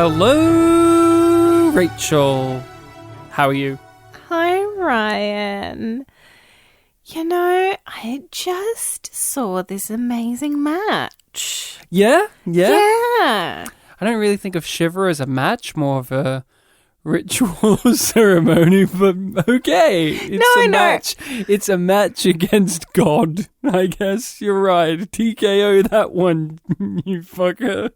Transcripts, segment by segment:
Hello, Rachel. How are you? Hi, Ryan. You know, I just saw this amazing match. Yeah? Yeah. I don't really think of Shiver as a match, more of a ritual ceremony, but okay. Match. It's a match against God, I guess. You're right. TKO that one, you fucker.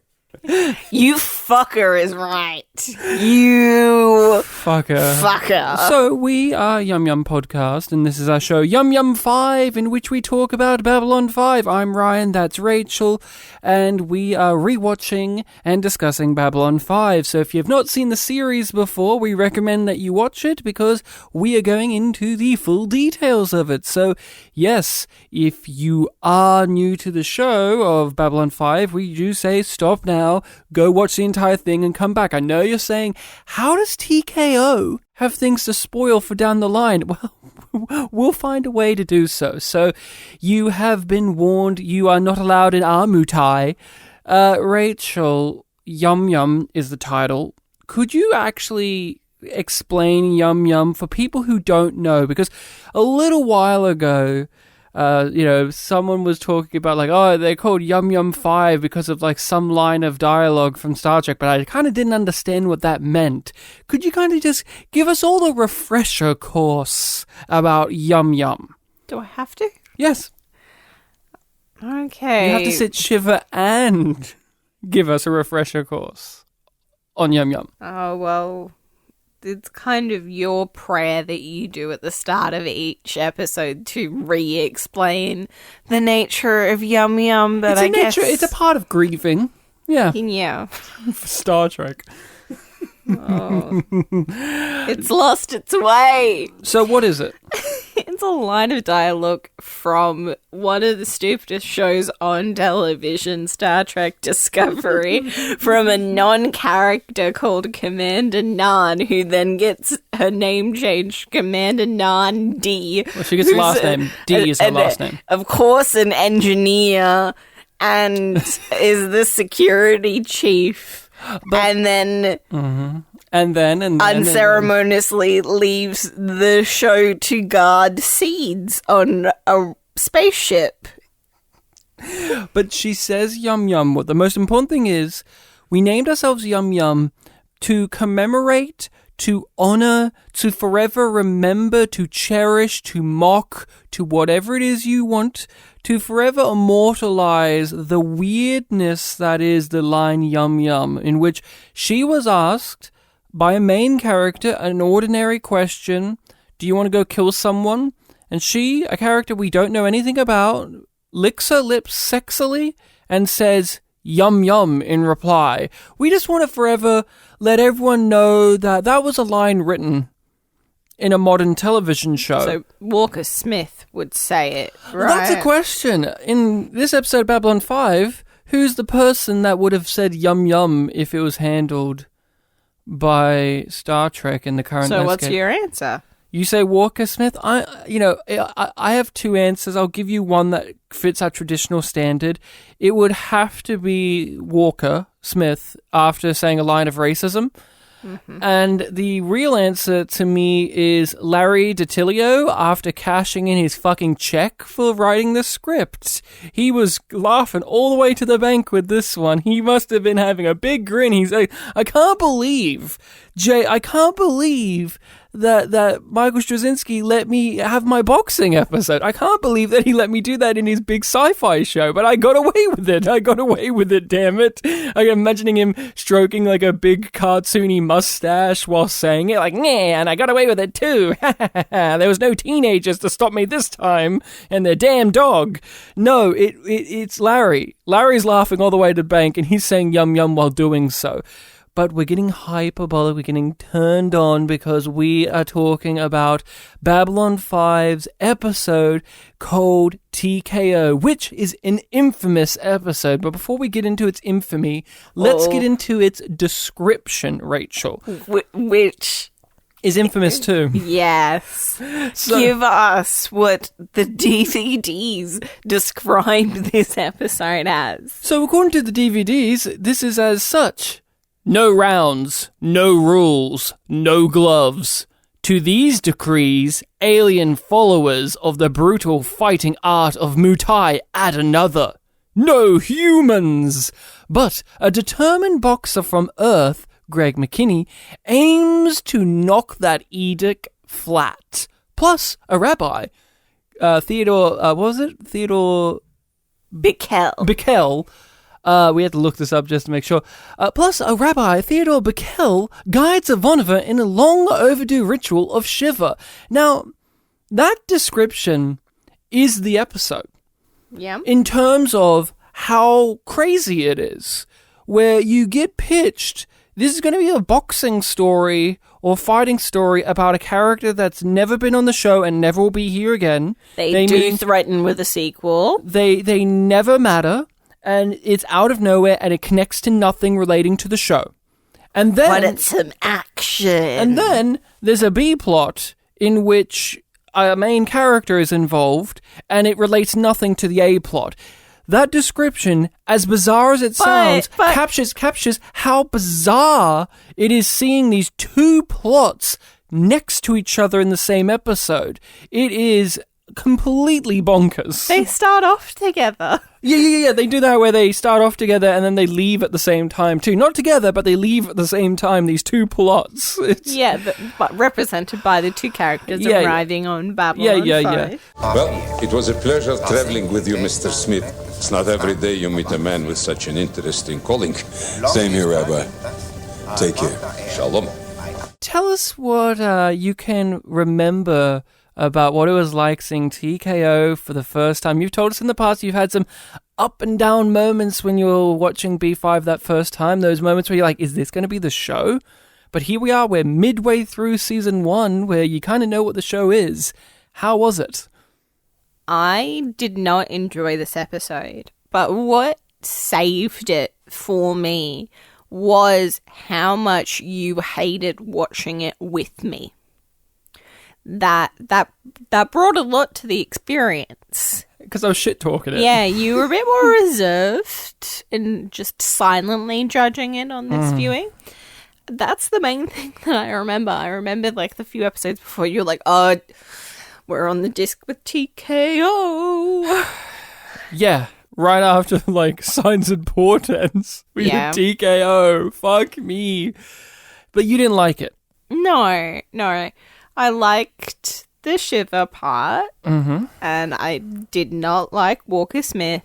You fucker is right. You fucker. So we are YumYumPodcast, and this is our show YumYum5, in which we talk about Babylon 5. I'm Ryan, that's Rachel, and we are rewatching and discussing Babylon 5. So if you've not seen the series before, we recommend that you watch it, because we are going into the full details of it. So yes, if you are new to the show of Babylon 5, we do say stop now. Go watch the entire thing and come back. I know you're saying, how does TKO have things to spoil for down the line? Well, we'll find a way to do so. So you have been warned. You are not allowed in our mutai. Rachel, Yum Yum is the title. Could you actually explain Yum Yum for people who don't know? Because a little while ago, someone was talking about they're called YumYum5 because of some line of dialogue from Star Trek, but I kind of didn't understand what that meant. Could you kind of just give us all a refresher course about Yum Yum? Do I have to? Yes. Okay. You have to sit Shiver and give us a refresher course on Yum Yum. Oh, well, it's kind of your prayer that you do at the start of each episode to re-explain the nature of Yum Yum, but I guess it's a part of grieving. Yeah. Yeah. For Star Trek. Oh. It's lost its way. So what is it? It's a line of dialogue from one of the stupidest shows on television, Star Trek Discovery, from a non-character called Commander Nan, who then gets her name changed, Commander Nan D. Well, she gets the last name. D is her last name. Of course, an engineer, and is the security chief. And then unceremoniously leaves the show to guard seeds on a spaceship. But she says Yum Yum. What the most important thing is, we named ourselves Yum Yum to commemorate, to honor, to forever remember, to cherish, to mock, to whatever it is you want, to forever immortalize the weirdness that is the line Yum Yum, in which she was asked by a main character an ordinary question: do you want to go kill someone? And she, a character we don't know anything about, licks her lips sexily and says Yum Yum in reply. We just want to forever let everyone know that that was a line written in a modern television show. So Walker Smith would say it, right? That's a question. In this episode of Babylon 5, who's the person that would have said Yum Yum if it was handled by Star Trek in the current landscape? So what's your answer? You say Walker Smith? I have two answers. I'll give you one that fits our traditional standard. It would have to be Walker Smith after saying a line of racism. Mm-hmm. And the real answer to me is Larry DiTilio after cashing in his fucking check for writing the script. He was laughing all the way to the bank with this one. He must have been having a big grin. He's like, I can't believe that Michael Straczynski let me have my boxing episode. I can't believe that he let me do that in his big sci-fi show, but I got away with it, damn it. I'm imagining him stroking a big cartoony mustache while saying it, and I got away with it too. There was no teenagers to stop me this time, and their damn dog. No, it's Larry. Larry's laughing all the way to the bank, and he's saying Yum Yum while doing so. But we're getting hyperbolic, we're getting turned on because we are talking about Babylon 5's episode called TKO, which is an infamous episode. But before we get into its infamy, let's get into its description, Rachel. Which is infamous too. Yes. So, give us what the DVDs describe this episode as. So according to the DVDs, this is as such. No rounds, no rules, no gloves. To these decrees, alien followers of the brutal fighting art of Muay Thai add another. No humans! But a determined boxer from Earth, Greg McKinney, aims to knock that edict flat. Plus, a rabbi, Theodore Bickel. We had to look this up just to make sure. Plus, a rabbi, Theodore Bickel, guides Ivanova in a long overdue ritual of Shiva. Now, that description is the episode. Yeah. In terms of how crazy it is, where you get pitched, this is going to be a boxing story or fighting story about a character that's never been on the show and never will be here again. They do threaten with a sequel. They never matter, and it's out of nowhere, and it connects to nothing relating to the show. And then, but it's some action. And then there's a B plot in which a main character is involved, and it relates nothing to the A plot. That description, as bizarre as it sounds, captures how bizarre it is seeing these two plots next to each other in the same episode. It is completely bonkers. They start off together. Yeah. They do that where they start off together and then they leave at the same time too. Not together, but they leave at the same time, these two plots. But represented by the two characters arriving on Babylon 5. Well, it was a pleasure traveling with you, Mr. Smith. It's not every day you meet a man with such an interesting calling. Same here, Rabbi. Take care. Shalom. Tell us what you can remember about what it was like seeing TKO for the first time. You've told us in the past you've had some up and down moments when you were watching B5 that first time. Those moments where you're like, is this going to be the show? But here we are, we're midway through season 1 where you kind of know what the show is. How was it? I did not enjoy this episode, but what saved it for me was how much you hated watching it with me. That brought a lot to the experience. Because I was shit-talking it. Yeah, you were a bit more reserved and just silently judging it on this viewing. That's the main thing that I remember. I remember, like, the few episodes before you were like, oh, we're on the disc with TKO. Yeah, right after, like, Signs and Portents. We had TKO. Fuck me. But you didn't like it. No. I liked the Shiva part, and I did not like Walker Smith.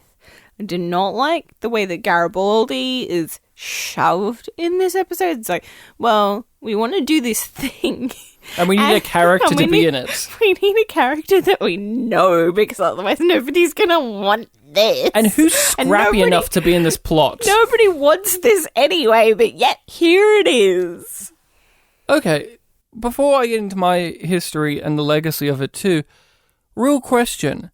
I did not like the way that Garibaldi is shoved in this episode. It's like, well, we want to do this thing. And we need a character to be in it. We need a character that we know, because otherwise nobody's going to want this. And who's scrappy enough to be in this plot? Nobody wants this anyway, but yet here it is. Okay. Before I get into my history and the legacy of it too, real question.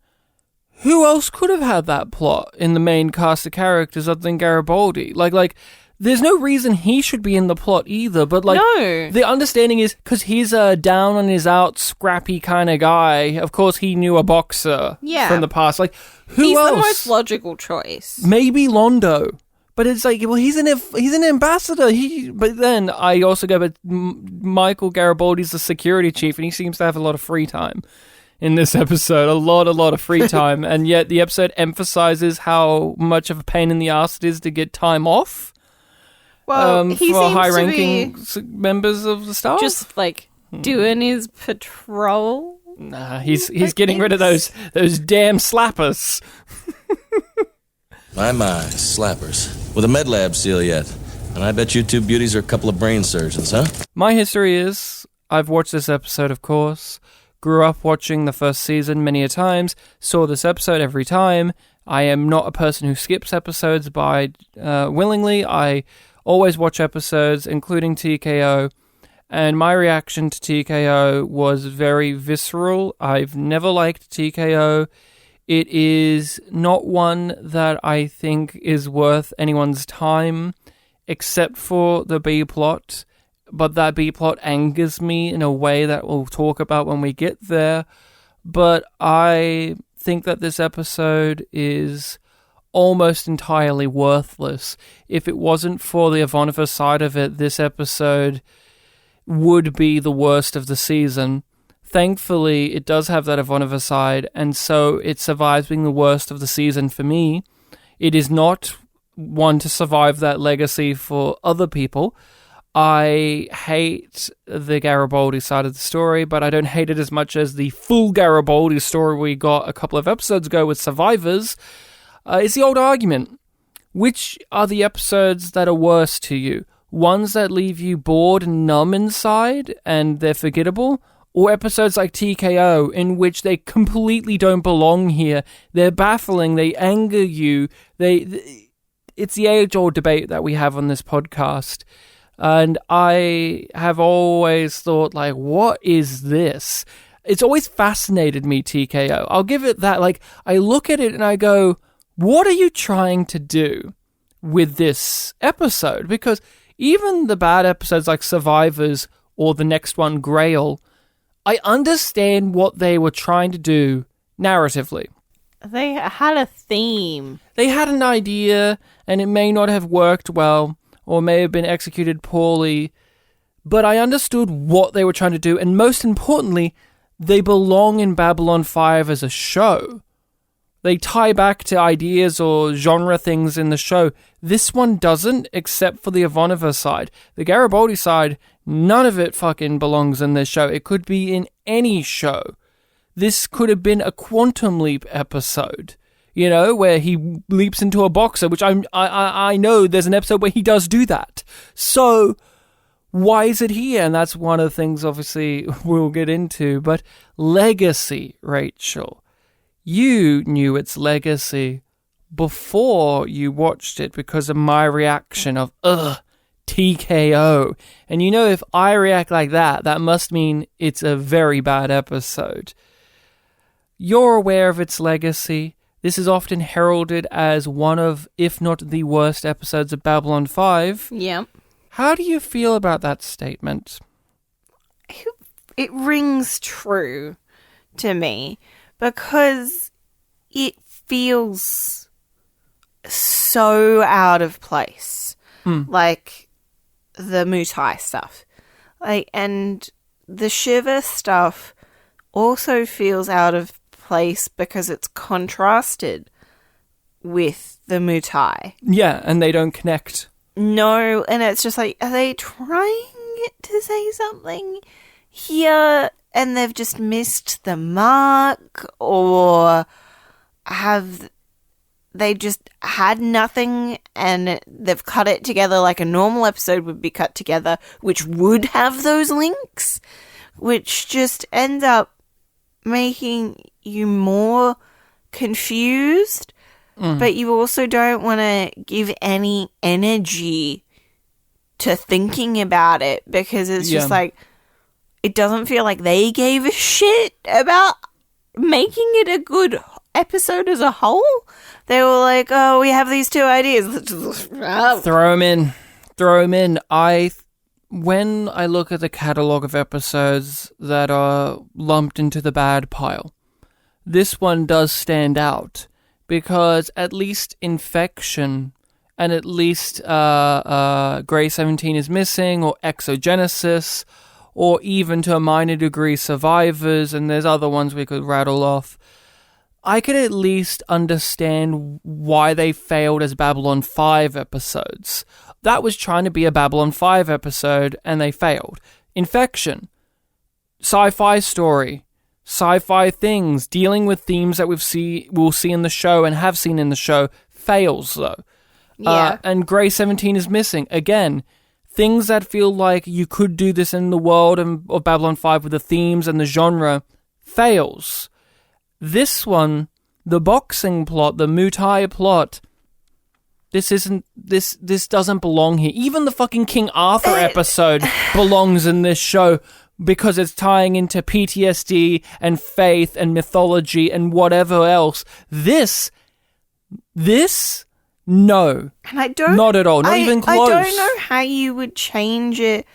Who else could have had that plot in the main cast of characters other than Garibaldi? Like, there's no reason he should be in the plot either, but like, no. The understanding is, because he's a down on his out, scrappy kind of guy, of course he knew a boxer from the past. Like, who else? He's the most logical choice. Maybe Londo. But it's like, well, he's an ambassador. But then I also go, but Michael Garibaldi's the security chief, and he seems to have a lot of free time in this episode. A lot of free time. And yet the episode emphasizes how much of a pain in the ass it is to get time off. Well, he for seems high-ranking members of the staff. Just like doing his patrol. Nah, he's getting rid of those damn slappers. My, slappers. With a med lab seal yet. And I bet you two beauties are a couple of brain surgeons, huh? My history is, I've watched this episode, of course. Grew up watching the first season many a times. Saw this episode every time. I am not a person who skips episodes willingly. I always watch episodes, including TKO. And my reaction to TKO was very visceral. I've never liked TKO. It is not one that I think is worth anyone's time, except for the B-plot. But that B-plot angers me in a way that we'll talk about when we get there. But I think that this episode is almost entirely worthless. If it wasn't for the Ivanova side of it, this episode would be the worst of the season. Thankfully, it does have that Ivanova side, and so it survives being the worst of the season for me. It is not one to survive that legacy for other people. I hate the Garibaldi side of the story, but I don't hate it as much as the full Garibaldi story we got a couple of episodes ago with Survivors. It's the old argument. Which are the episodes that are worse to you? Ones that leave you bored and numb inside and they're forgettable? Or episodes like TKO, in which they completely don't belong here. They're baffling, they anger you. It's the age-old debate that we have on this podcast. And I have always thought, like, what is this? It's always fascinated me, TKO. I'll give it that. Like, I look at it and I go, what are you trying to do with this episode? Because even the bad episodes like Survivors or the next one, Grail, I understand what they were trying to do narratively. They had a theme. They had an idea, and it may not have worked well, or may have been executed poorly, but I understood what they were trying to do, and most importantly, they belong in Babylon 5 as a show. They tie back to ideas or genre things in the show. This one doesn't, except for the Ivanova side. The Garibaldi side, none of it fucking belongs in this show. It could be in any show. This could have been a Quantum Leap episode, you know, where he leaps into a boxer, which I know there's an episode where he does do that. So why is it here? And that's one of the things, obviously, we'll get into. But legacy, Rachel. You knew its legacy before you watched it because of my reaction of, TKO. And you know, if I react like that, that must mean it's a very bad episode. You're aware of its legacy. This is often heralded as one of, if not the worst episodes of Babylon 5. Yeah. How do you feel about that statement? It rings true to me because it feels so out of place. Like the Mutai stuff. And the Shiva stuff also feels out of place because it's contrasted with the Mutai. Yeah, and they don't connect. No, and it's just like, are they trying to say something here and they've just missed the mark? Or have they just had nothing and they've cut it together like a normal episode would be cut together, which would have those links, which just ends up making you more confused, but you also don't want to give any energy to thinking about it because it's just like, it doesn't feel like they gave a shit about making it a good episode as a whole. They were like, oh, we have these two ideas. Throw them in. When I look at the catalogue of episodes that are lumped into the bad pile, this one does stand out because at least Infection and at least Grey 17 is Missing or Exogenesis or even to a minor degree Survivors, and there's other ones we could rattle off. I could at least understand why they failed as Babylon 5 episodes. That was trying to be a Babylon 5 episode, and they failed. Infection. Sci-fi story. Sci-fi things. Dealing with themes that we'll see in the show and have seen in the show. Fails, though. Yeah. And Grey 17 is Missing. Again, things that feel like you could do this in the world of Babylon 5 with the themes and the genre. Fails. This one, the boxing plot, the Mutai plot, this doesn't belong here. Even the fucking King Arthur episode belongs in this show because it's tying into PTSD and faith and mythology and whatever else. This, no. And not at all, not even close. I don't know how you would change it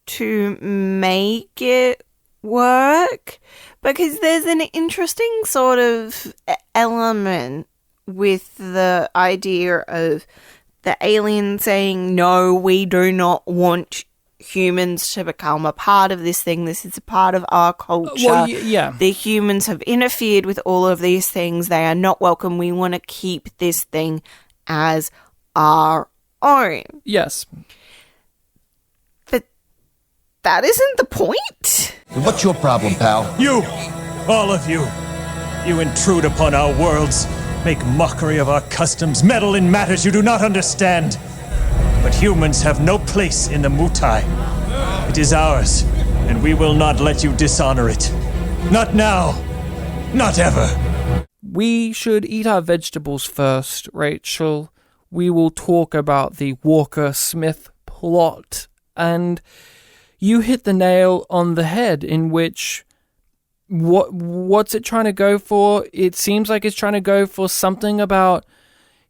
to make it work, because there's an interesting sort of element with the idea of the alien saying, no, we do not want humans to become a part of this thing. This is a part of our culture. Well, yeah. The humans have interfered with all of these things. They are not welcome. We want to keep this thing as our own. Yes. But that isn't the point. What's your problem, pal? You! All of you! You intrude upon our worlds, make mockery of our customs, meddle in matters you do not understand. But humans have no place in the Mutai. It is ours, and we will not let you dishonor it. Not now. Not ever. We should eat our vegetables first, Rachel. We will talk about the Walker-Smith plot. And you hit the nail on the head, in which what's it trying to go for? It seems like it's trying to go for something about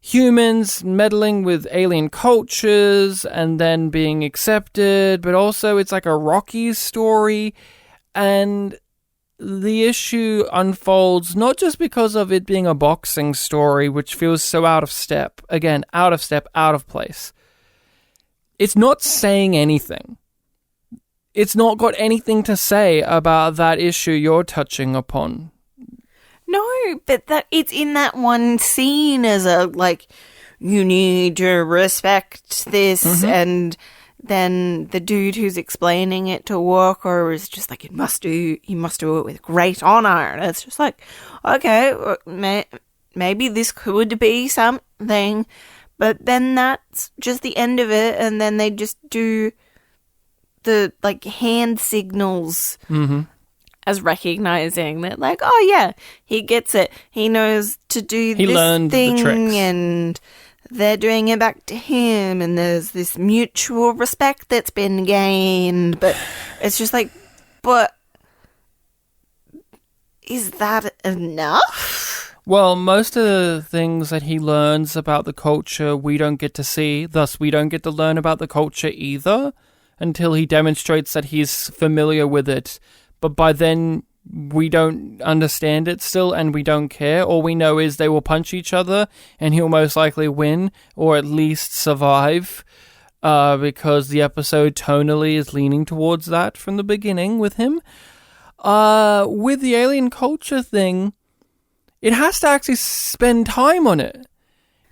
humans meddling with alien cultures and then being accepted, but also it's like a Rocky story, and the issue unfolds not just because of it being a boxing story, which feels so out of step, again, out of step, out of place. It's not saying anything. It's not got anything to say about that issue you're touching upon. No, but that it's in that one scene as a, like, you need to respect this, and then the dude who's explaining it to Walker is just like, you must do it with great honor. And it's just like, okay, maybe this could be something, but then that's just the end of it, and then they just do the, like, hand signals as recognizing that, like, oh yeah, he gets it. He knows to do he this learned thing, the tricks. and they're doing it back to him, and there's this mutual respect that's been gained. But it's just like, but is that enough? Well, most of the things that he learns about the culture we don't get to see, thus we don't get to learn about the culture either until he demonstrates that he's familiar with it. But by then, we don't understand it still, and we don't care. All we know is they will punch each other, and he'll most likely win, or at least survive, because the episode tonally is leaning towards that from the beginning with him. With the alien culture thing, it has to actually spend time on it.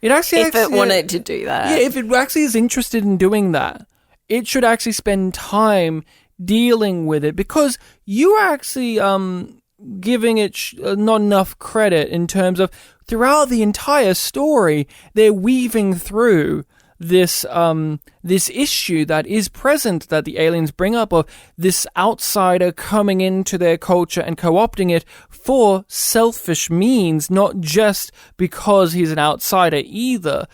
It actually, If it wanted to do that. Yeah, if it actually is interested in doing that, it should actually spend time dealing with it, because you're actually giving it not enough credit in terms of throughout the entire story they're weaving through this issue that is present that the aliens bring up of this outsider coming into their culture and co-opting it for selfish means, not just because he's an outsider either.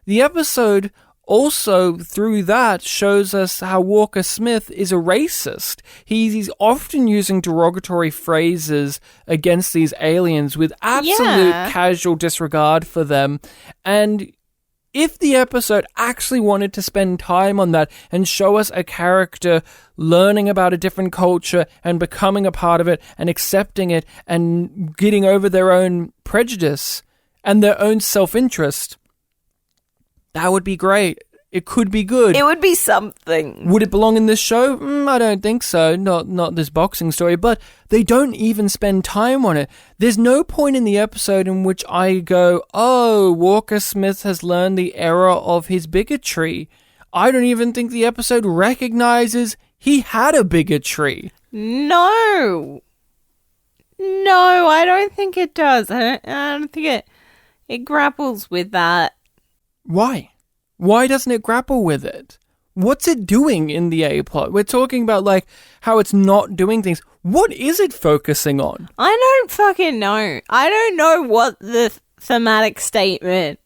The episode also, through that, shows us how Walker Smith is a racist. He's often using derogatory phrases against these aliens with absolute casual disregard for them. And if the episode actually wanted to spend time on that and show us a character learning about a different culture and becoming a part of it and accepting it and getting over their own prejudice and their own self-interest, that would be great. It could be good. It would be something. Would it belong in this show? I don't think so. Not this boxing story. But they don't even spend time on it. There's no point in the episode in which I go, oh, Walker Smith has learned the error of his bigotry. I don't even think the episode recognizes he had a bigotry. No, I don't think it does. I don't think it grapples with that. Why? Why doesn't it grapple with it? What's it doing in the A-plot? We're talking about, like, how it's not doing things. What is it focusing on? I don't fucking know. I don't know what the thematic statement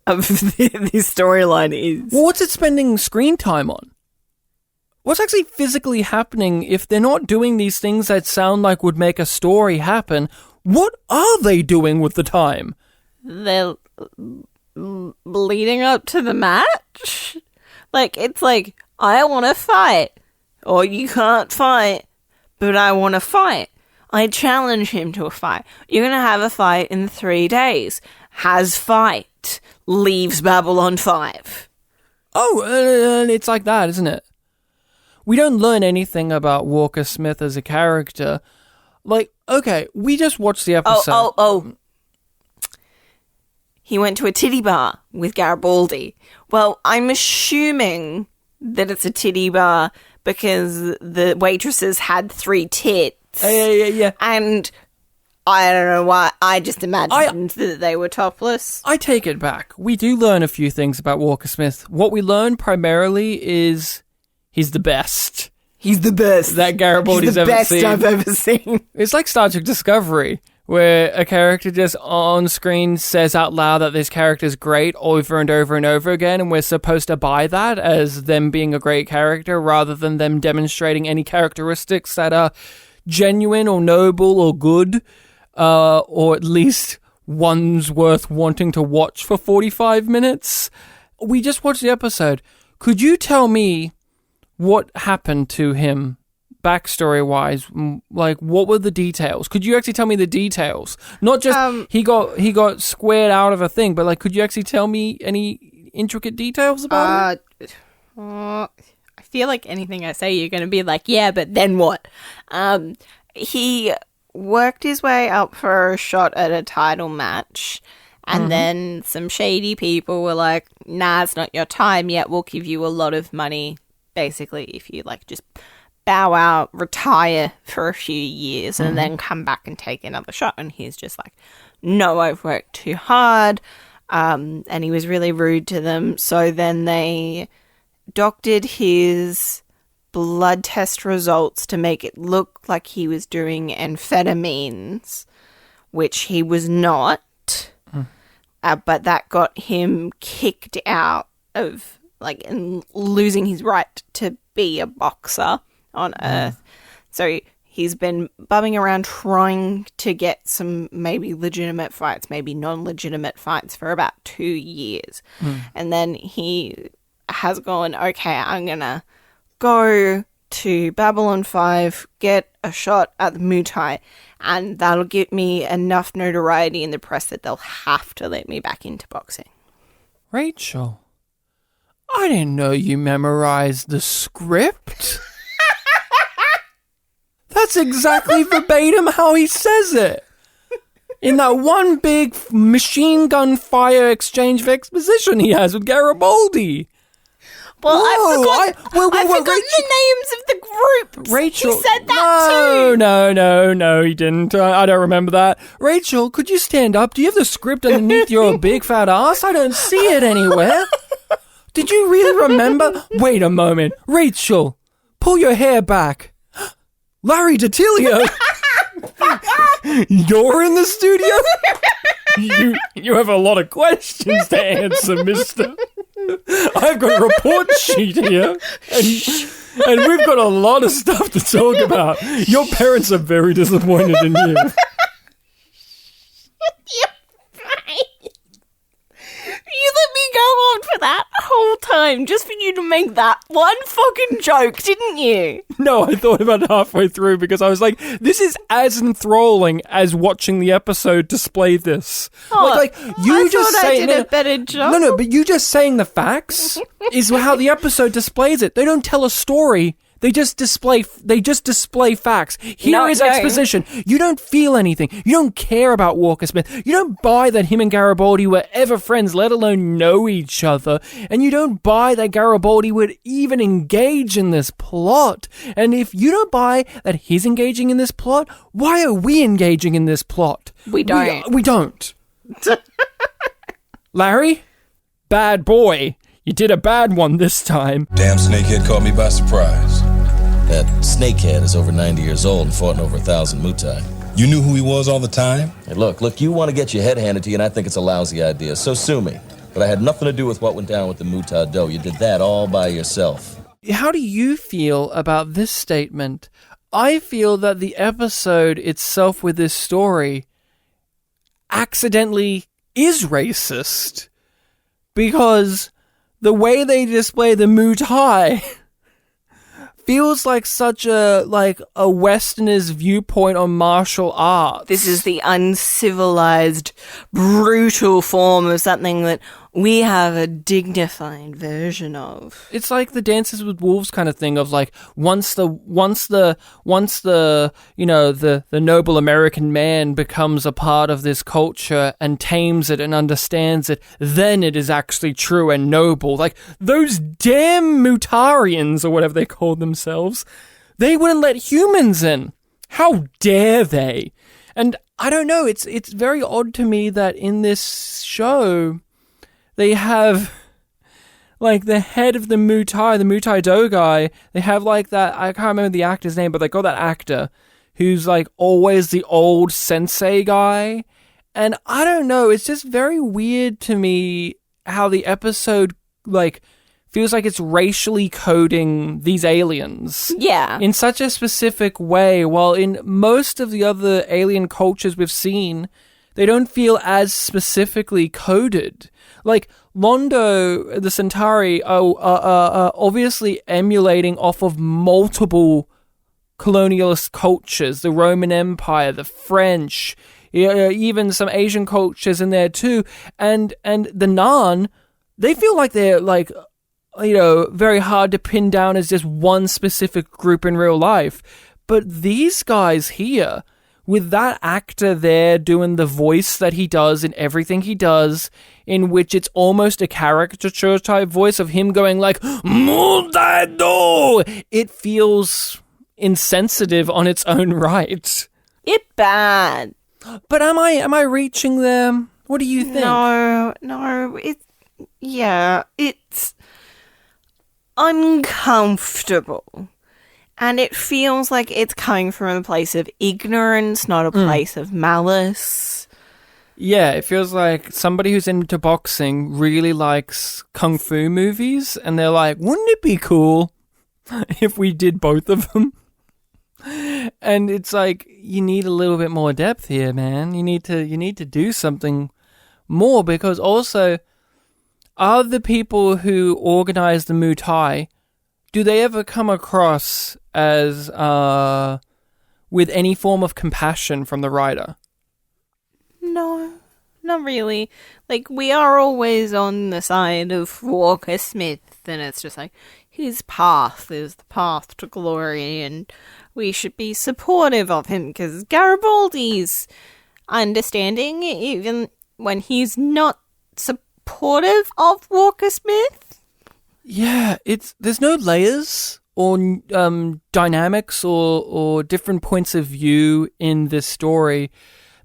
of this storyline is. Well, what's it spending screen time on? What's actually physically happening if they're not doing these things that sound like would make a story happen? What are they doing with the time? They're leading up to the match. Like, it's like, I want to fight, or you can't fight, but I want to fight. I challenge him to a fight. You're going to have a fight in 3 days. has fight, leaves Babylon 5. Oh, and it's like that, isn't it? We don't learn anything about Walker Smith as a character. Like, okay, we just watched the episode. Oh. He went to a titty bar with Garibaldi. Well, I'm assuming that it's a titty bar because the waitresses had 3 tits. Yeah. And I don't know why. I just imagined that they were topless. I take it back. We do learn a few things about Walker Smith. What we learn primarily is he's the best. He's the best. That Garibaldi's ever seen. He's the best I've ever seen. It's like Star Trek Discovery, where a character just on screen says out loud that this character's great over and over and over again, and we're supposed to buy that as them being a great character rather than them demonstrating any characteristics that are genuine or noble or good, or at least one's worth wanting to watch for 45 minutes. We just watched the episode. Could you tell me what happened to him backstory-wise? Like, what were the details? Could you actually tell me the details? Not just he got squared out of a thing, but like, could you actually tell me any intricate details about it? I feel like anything I say, you're going to be like, yeah, but then what? He worked his way up for a shot at a title match, and then some shady people were like, nah, it's not your time yet. We'll give you a lot of money, basically, if you like just bow out, retire for a few years, and then come back and take another shot. And he's just like, no, I've worked too hard. And he was really rude to them. So then they doctored his blood test results to make it look like he was doing amphetamines, which he was not. But that got him kicked out of, like, and losing his right to be a boxer on Earth. So he's been bumming around trying to get some maybe legitimate fights, maybe non-legitimate fights for about 2 years. And then he has gone, okay, I'm going to go to Babylon 5, get a shot at the Muay Thai, and that'll give me enough notoriety in the press that they'll have to let me back into boxing. Rachel, I didn't know you memorized the script. That's exactly verbatim how he says it. In that one big machine gun fire exchange of exposition he has with Garibaldi. Well, I forgot Rachel, the names of the groups. Rachel, he said that too. No, he didn't. I don't remember that. Rachel, could you stand up? Do you have the script underneath your big fat ass? I don't see it anywhere. Did you really remember? Wait a moment. Rachel, pull your hair back. Larry DiTilio. You're in the studio? You have a lot of questions to answer, mister. I've got a report sheet here, and we've got a lot of stuff to talk about. Your parents are very disappointed in you. You let me go on for that whole time just for you to make that one fucking joke, didn't you? No, I thought about it halfway through because I was like, this is as enthralling as watching the episode display this. I did a better job. No, but you just saying the facts is how the episode displays it. They don't tell a story. They just display facts. Here is exposition. You don't feel anything. You don't care about Walker Smith. You don't buy that him and Garibaldi were ever friends, let alone know each other. And you don't buy that Garibaldi would even engage in this plot. And if you don't buy that he's engaging in this plot, why are we engaging in this plot? We don't. We don't. Larry, bad boy. You did a bad one this time. Damn snakehead caught me by surprise. That snakehead is over 90 years old and fought in over 1,000 Muay Thai. You knew who he was all the time? Hey, look, you want to get your head handed to you, and I think it's a lousy idea, so sue me. But I had nothing to do with what went down with the Muay Thai dough. You did that all by yourself. How do you feel about this statement? I feel that the episode itself with this story accidentally is racist. Because the way they display the Muay Thai feels like such a Westerner's viewpoint on martial arts. This is the uncivilized, brutal form of something that we have a dignified version of. It's like the Dances with Wolves kind of thing of like once the noble American man becomes a part of this culture and tames it and understands it, then it is actually true and noble. Like those damn Mutarians or whatever they call themselves, they wouldn't let humans in. How dare they? And I don't know, it's very odd to me that in this show they have, like, the head of the Muay Do guy, they have, like, that, I can't remember the actor's name, but they got that actor who's, like, always the old sensei guy. And I don't know, it's just very weird to me how the episode, like, feels like it's racially coding these aliens. Yeah. In such a specific way, while in most of the other alien cultures we've seen, they don't feel as specifically coded. Like, Londo, the Centauri, are obviously emulating off of multiple colonialist cultures. The Roman Empire, the French, even some Asian cultures in there too. And the Narn, they feel like they're, like, very hard to pin down as just one specific group in real life. But these guys here, with that actor there doing the voice that he does in everything he does, in which it's almost a caricature type voice of him going like, Mutado! It feels insensitive on its own right. It's bad. But am I reaching there? What do you think? No, it's uncomfortable. And it feels like it's coming from a place of ignorance, not a place of malice. Yeah, it feels like somebody who's into boxing really likes kung fu movies, and they're like, wouldn't it be cool if we did both of them? And it's like, you need a little bit more depth here, man. You need to do something more, because also, are the people who organize the Muay Thai, do they ever come across as with any form of compassion from the writer? No, not really. Like, we are always on the side of Walker Smith, and it's just like, his path is the path to glory, and we should be supportive of him, because Garibaldi's understanding, even when he's not supportive of Walker Smith. Yeah, there's no layers or dynamics or different points of view in this story.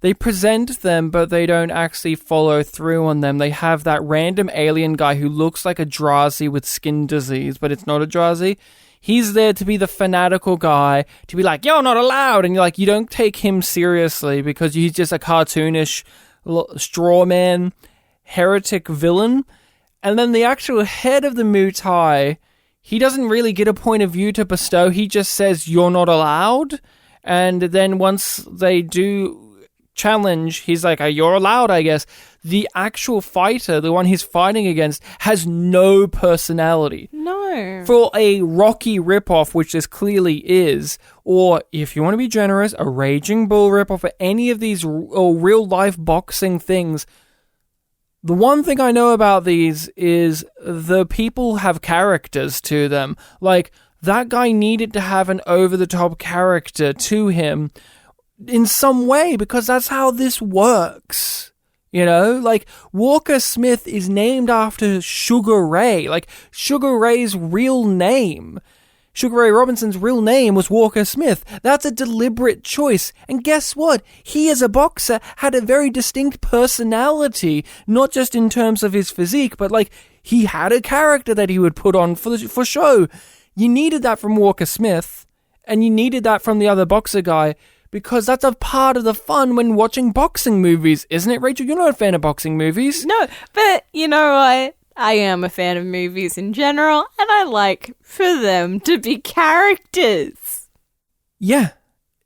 They present them, but they don't actually follow through on them. They have that random alien guy who looks like a Drazi with skin disease, but it's not a Drazi. He's there to be the fanatical guy, to be like, you're not allowed. And you're like, you don't take him seriously because he's just a cartoonish straw man, heretic villain. And then the actual head of the Muay Thai, he doesn't really get a point of view to bestow. He just says, you're not allowed. And then once they do challenge, he's like, you're allowed, I guess. The actual fighter, the one he's fighting against, has no personality. No. For a Rocky ripoff, which this clearly is, or if you want to be generous, a Raging Bull ripoff, or any of these real-life boxing things, the one thing I know about these is the people have characters to them. Like, that guy needed to have an over-the-top character to him in some way, because that's how this works. You know, like, Walker Smith is named after Sugar Ray. Like, Sugar Ray's real name, Sugar Ray Robinson's real name was Walker Smith. That's a deliberate choice. And guess what? He, as a boxer, had a very distinct personality, not just in terms of his physique, but, like, he had a character that he would put on for show. You needed that from Walker Smith, and you needed that from the other boxer guy, because that's a part of the fun when watching boxing movies, isn't it, Rachel? You're not a fan of boxing movies. No, but you know what? I am a fan of movies in general, and I like for them to be characters. Yeah,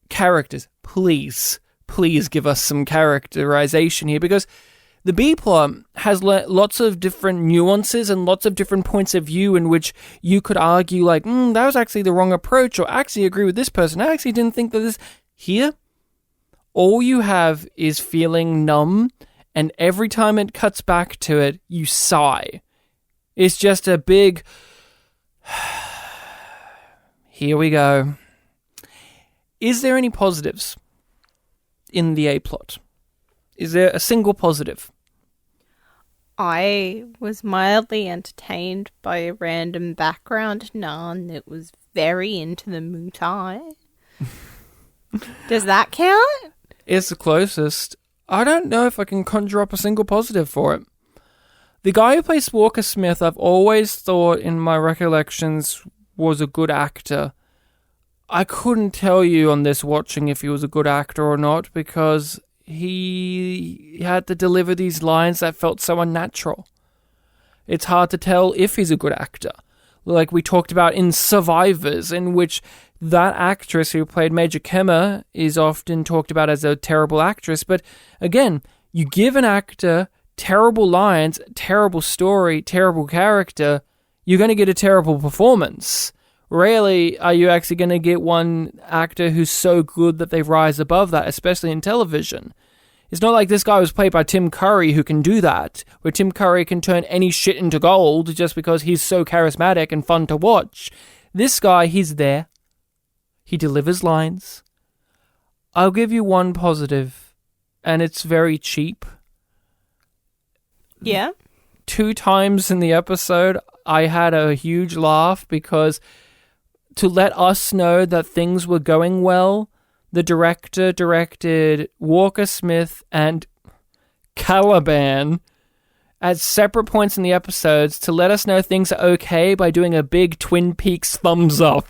characters. Please give us some characterization here, because The B-plot has lots of different nuances and lots of different points of view in which you could argue, like, that was actually the wrong approach, or I actually agree with this person. I actually didn't think that this... Here, all you have is feeling numb, and every time it cuts back to it, you sigh. It's just a big... Here we go. Is there any positives in the A-plot? Is there a single positive? I was mildly entertained by a random background nun that was very into the Mutai. Does that count? It's the closest. I don't know if I can conjure up a single positive for it. The guy who plays Walker Smith, I've always thought in my recollections was a good actor. I couldn't tell you on this watching if he was a good actor or not, because he had to deliver these lines that felt so unnatural. It's hard to tell if he's a good actor. Like we talked about in Survivors, in which that actress who played Major Kemmer is often talked about as a terrible actress. But again, you give an actor terrible lines, terrible story, terrible character, you're going to get a terrible performance. Rarely are you actually going to get one actor who's so good that they rise above that, especially in television. It's not like this guy was played by Tim Curry who can do that, where Tim Curry can turn any shit into gold just because he's so charismatic and fun to watch. This guy, he's there. He delivers lines. I'll give you one positive, and it's very cheap. Yeah? 2 times in the episode, I had a huge laugh because to let us know that things were going well, the director directed Walker Smith and Caliban at separate points in the episodes to let us know things are okay by doing a big Twin Peaks thumbs up.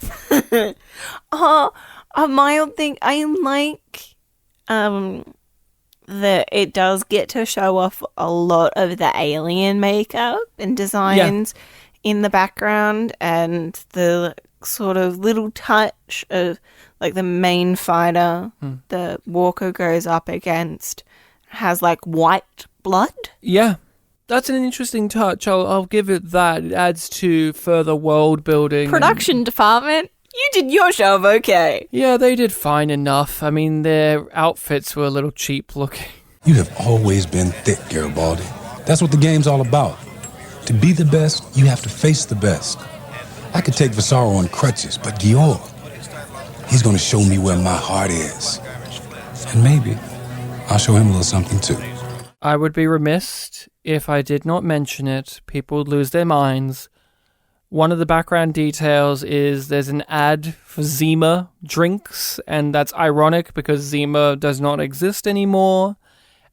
A mild thing. I like that it does get to show off a lot of the alien makeup and designs in the background, and the sort of little touch of like the main fighter that Walker goes up against has like white blood. Yeah, that's an interesting touch. I'll give it that. It adds to further world building. Production department, you did your job okay. Yeah, they did fine enough. I mean, their outfits were a little cheap looking. You have always been thick, Garibaldi. That's what the game's all about. To be the best, you have to face the best. I could take Vasaro on crutches, but Gior, he's going to show me where my heart is. And maybe I'll show him a little something too. I would be remiss if I did not mention it. People would lose their minds. One of the background details is there's an ad for Zima drinks, and that's ironic because Zima does not exist anymore,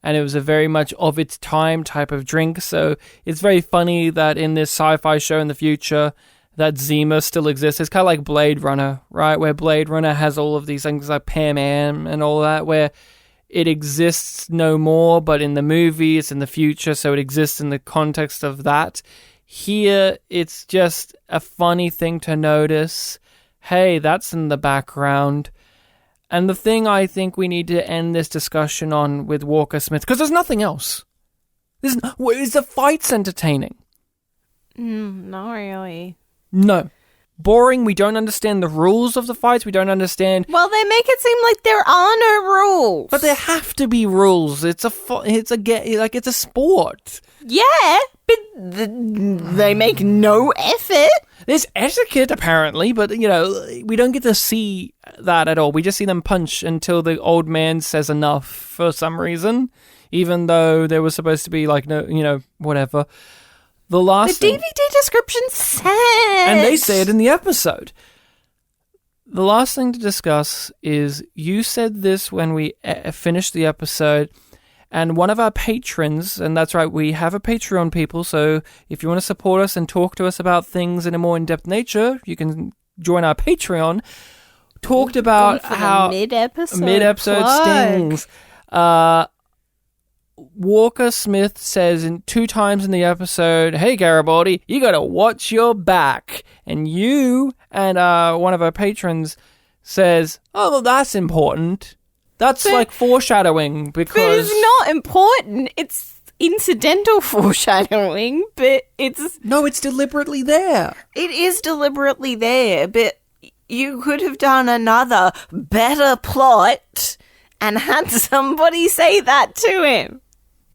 and it was a very much of its time type of drink, so it's very funny that in this sci-fi show in the future that Zima still exists. It's kind of like Blade Runner, right? Where Blade Runner has all of these things like Pam Am and all that, where it exists no more, but in the movie it's in the future, so it exists in the context of that. Here, it's just a funny thing to notice. Hey, that's in the background. And the thing I think we need to end this discussion on with Walker Smith, because there's nothing else. Is the fights entertaining? Not really. No. Boring. We don't understand the rules of the fights. We don't understand. Well, they make it seem like there are no rules. But there have to be rules. It's a sport. Yeah, but they make no effort. There's etiquette apparently, but we don't get to see that at all. We just see them punch until the old man says enough for some reason, even though there was supposed to be like no, whatever. The DVD description said, and they say it in the episode. The last thing to discuss is you said this when we finished the episode, and one of our patrons, and that's right, we have a Patreon, people, so if you want to support us and talk to us about things in a more in-depth nature, you can join our Patreon, talked about how mid-episode stings. Walker Smith says 2 times in the episode, hey Garibaldi, you gotta watch your back. And you and one of our patrons says, oh, well, that's important. That's like foreshadowing because... But it's not important. It's incidental foreshadowing, but it's... No, it's deliberately there. It is deliberately there, but you could have done another better plot and had somebody say that to him.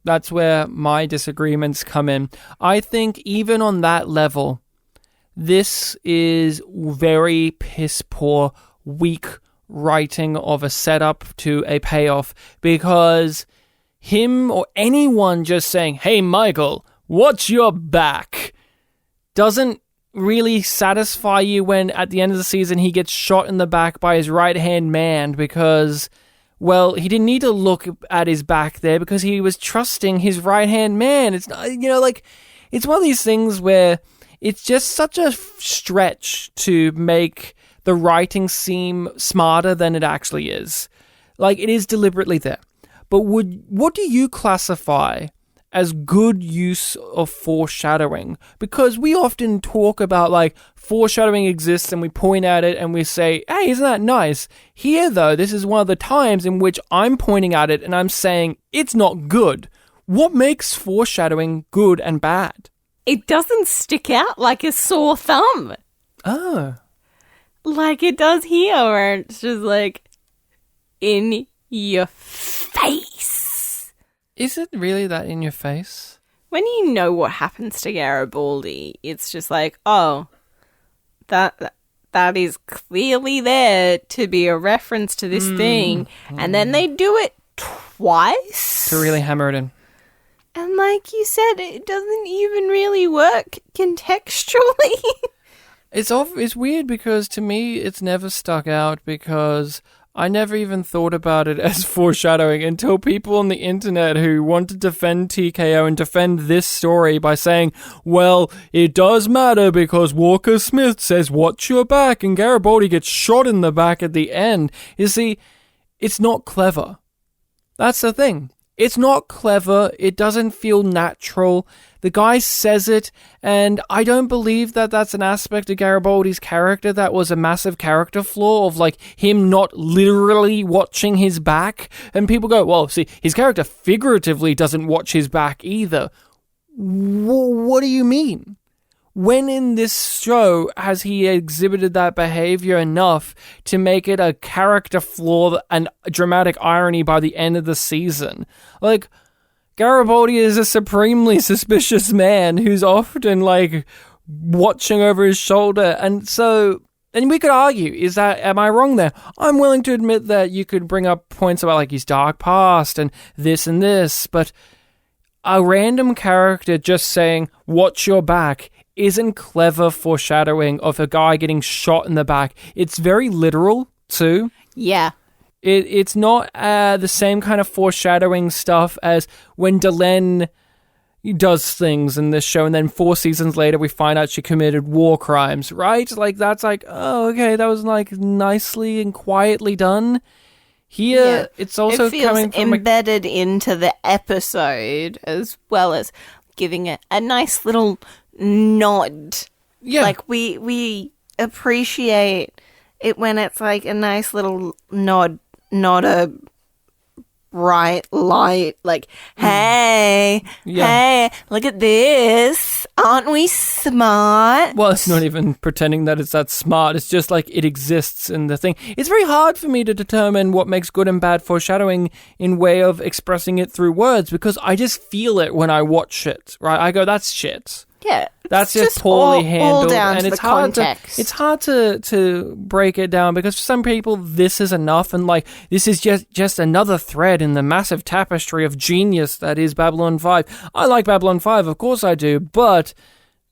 That's where my disagreements come in. I think even on that level, this is very piss poor, weak writing of a setup to a payoff, because him or anyone just saying, "Hey Michael, watch your back," doesn't really satisfy you when at the end of the season he gets shot in the back by his right-hand man because, well, he didn't need to look at his back there because he was trusting his right-hand man. It's not, it's one of these things where it's just such a stretch to make the writing seem smarter than it actually is. Like, it is deliberately there. But what do you classify as good use of foreshadowing? Because we often talk about, like, foreshadowing exists and we point at it and we say, hey, isn't that nice? Here, though, this is one of the times in which I'm pointing at it and I'm saying it's not good. What makes foreshadowing good and bad? It doesn't stick out like a sore thumb. Oh. Like it does here, where it's just like in your face. Is it really that in your face? When you know what happens to Garibaldi, it's just like, oh, that is clearly there to be a reference to this thing. And then they do it twice. To really hammer it in. And like you said, it doesn't even really work contextually. It's weird because to me it's never stuck out because I never even thought about it as foreshadowing until people on the internet who want to defend TKO and defend this story by saying, well, it does matter because Walker Smith says, watch your back, and Garibaldi gets shot in the back at the end. You see, it's not clever. That's the thing. It's not clever. It doesn't feel natural. The guy says it, and I don't believe that that's an aspect of Garibaldi's character that was a massive character flaw of, like, him not literally watching his back. And people go, well, see, his character figuratively doesn't watch his back either. What do you mean? When in this show has he exhibited that behavior enough to make it a character flaw and dramatic irony by the end of the season? Like, Garibaldi is a supremely suspicious man who's often, like, watching over his shoulder. And so, and we could argue, am I wrong there? I'm willing to admit that you could bring up points about, like, his dark past and this, but a random character just saying, watch your back, isn't clever foreshadowing of a guy getting shot in the back. It's very literal, too. Yeah. It's not the same kind of foreshadowing stuff as when Delenn does things in this show, and then 4 seasons later we find out she committed war crimes, right? Like, that's like, oh, okay, that was, like, nicely and quietly done. Here, it's also coming from embedded into the episode, as well as giving it a nice little nod. Yeah. Like, we appreciate it when it's like a nice little nod, not a bright light, like, hey, look at this. Aren't we smart? Well, it's not even pretending that it's that smart. It's just like it exists in the thing. It's very hard for me to determine what makes good and bad foreshadowing in way of expressing it through words because I just feel it when I watch it, right? I go, that's shit. Yeah, that's just poorly handled, down and to it's the hard context. It's hard to break it down because for some people this is enough, and like this is just another thread in the massive tapestry of genius that is Babylon 5. I like Babylon 5, of course I do, but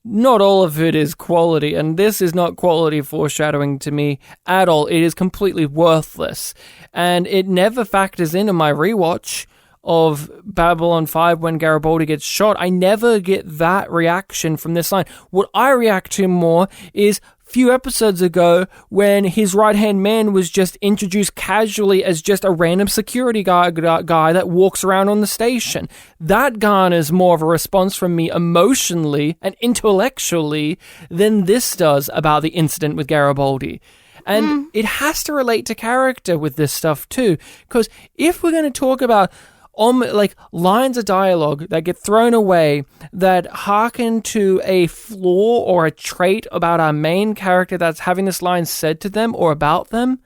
not all of it is quality, and this is not quality foreshadowing to me at all. It is completely worthless, and it never factors into my rewatch of Babylon 5 when Garibaldi gets shot. I never get that reaction from this line. What I react to more is a few episodes ago when his right-hand man was just introduced casually as just a random security guy that walks around on the station. That garners more of a response from me emotionally and intellectually than this does about the incident with Garibaldi. And it has to relate to character with this stuff too, because if we're going to talk about like lines of dialogue that get thrown away that hearken to a flaw or a trait about our main character that's having this line said to them or about them.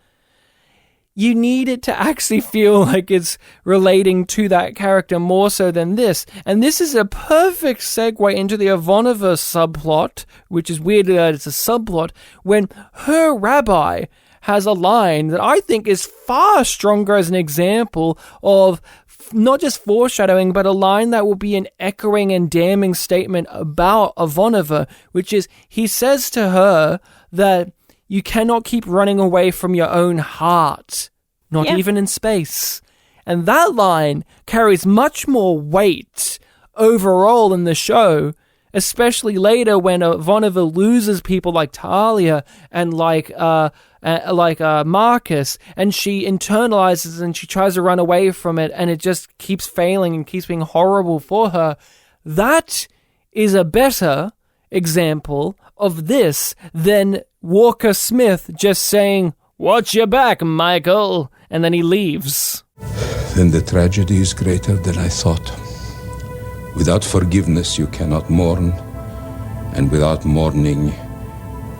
You need it to actually feel like it's relating to that character more so than this. And this is a perfect segue into the Ivanova subplot, which is weird that it's a subplot, when her rabbi has a line that I think is far stronger as an example of not just foreshadowing, but a line that will be an echoing and damning statement about Ivanova, which is, he says to her that you cannot keep running away from your own heart, not even in space. And that line carries much more weight overall in the show, especially later when Ivanova loses people like Talia and like Marcus, and she internalizes and she tries to run away from it, and it just keeps failing and keeps being horrible for her. That is a better example of this than Walker Smith just saying, "Watch your back, Michael," and then he leaves. Then the tragedy is greater than I thought. Without forgiveness, you cannot mourn, and without mourning,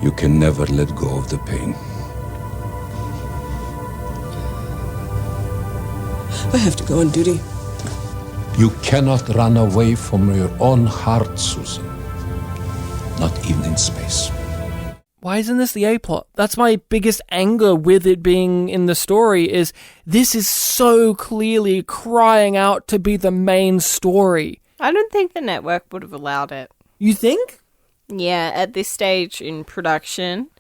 you can never let go of the pain. I have to go on duty. You cannot run away from your own heart, Susan. Not even in space. Why isn't this the A-plot? That's my biggest anger with it being in the story, is this is so clearly crying out to be the main story. I don't think the network would have allowed it. You think? Yeah, at this stage in production,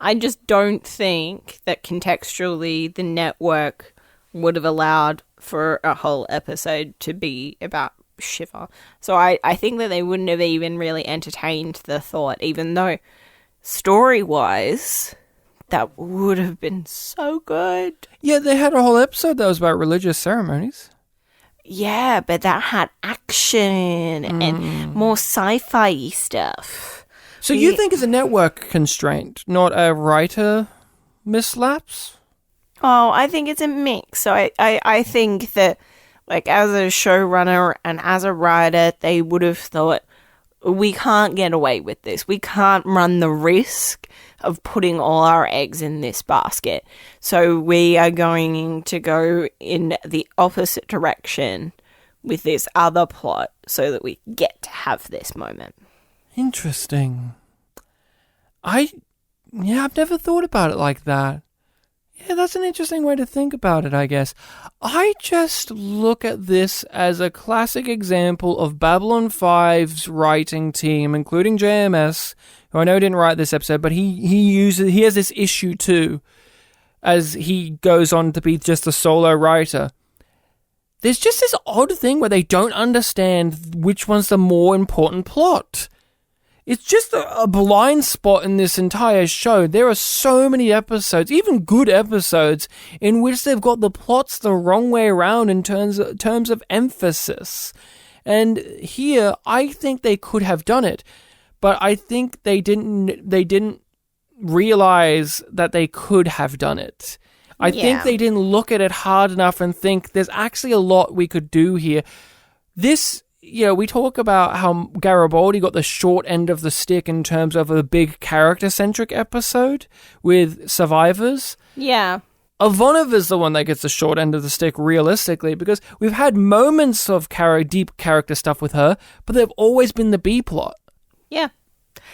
I just don't think that contextually the network would have allowed for a whole episode to be about Shiva. So I think that they wouldn't have even really entertained the thought, even though story-wise, that would have been so good. Yeah, they had a whole episode that was about religious ceremonies. Yeah, but that had action and more sci-fi stuff. So you think it's a network constraint, not a writer mislapse? Oh, I think it's a mix. So I think that, like, as a showrunner and as a writer, they would have thought, we can't get away with this. We can't run the risk of putting all our eggs in this basket. So we are going to go in the opposite direction with this other plot so that we get to have this moment. Interesting. I've never thought about it like that. Yeah, that's an interesting way to think about it, I guess. I just look at this as a classic example of Babylon 5's writing team, including JMS, who I know didn't write this episode, but he has this issue too, as he goes on to be just a solo writer. There's just this odd thing where they don't understand which one's the more important plot. It's just a blind spot in this entire show. There are so many episodes, even good episodes, in which they've got the plots the wrong way around in terms of emphasis. And here, I think they could have done it, but I think they didn't realize that they could have done it. I think they didn't look at it hard enough and think there's actually a lot we could do here. This, we talk about how Garibaldi got the short end of the stick in terms of a big character-centric episode with Survivors. Yeah. Ivanova's the one that gets the short end of the stick realistically, because we've had moments of deep character stuff with her, but they've always been the B-plot. Yeah.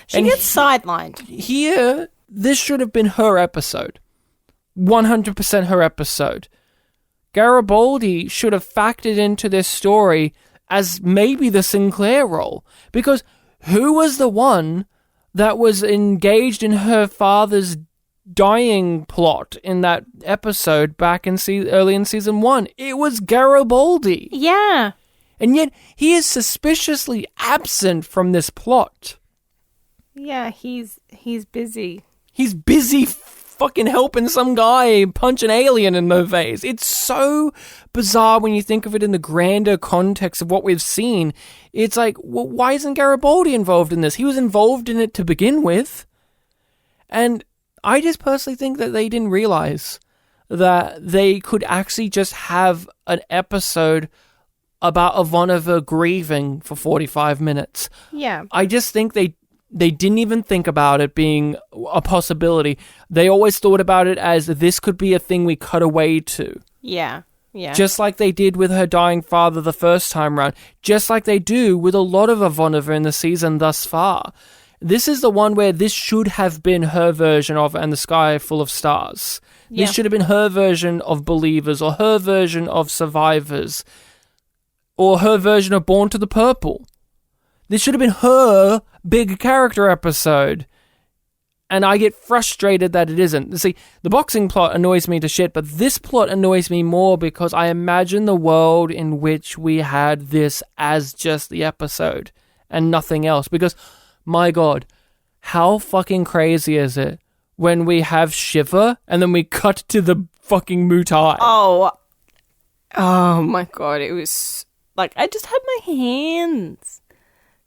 She gets sidelined. Here, this should have been her episode. 100% her episode. Garibaldi should have factored into this story as maybe the Sinclair role, because who was the one that was engaged in her father's dying plot in that episode back in early in season 1? It was Garibaldi. Yeah. And yet he is suspiciously absent from this plot. Yeah, he's busy. He's busy fucking helping some guy punch an alien in the face. It's so bizarre when you think of it in the grander context of what we've seen. It's like, well, why isn't Garibaldi involved in this? He was involved in it to begin with. And I just personally think that they didn't realize that they could actually just have an episode about Ivanova grieving for 45 minutes. Yeah. I just think they didn't even think about it being a possibility. They always thought about it as this could be a thing we cut away to. Yeah. Yeah. Just like they did with her dying father the first time round. Just like they do with a lot of Ivanova in the season thus far. This is the one where this should have been her version of And the Sky Full of Stars. Yeah. This should have been her version of Believers, or her version of Survivors, or her version of Born to the Purple. This should have been her big character episode. And I get frustrated that it isn't. See, the boxing plot annoys me to shit, but this plot annoys me more because I imagine the world in which we had this as just the episode and nothing else. Because, my God, how fucking crazy is it when we have Shiva and then we cut to the fucking Mutai? Oh my God, it was like I just had my hands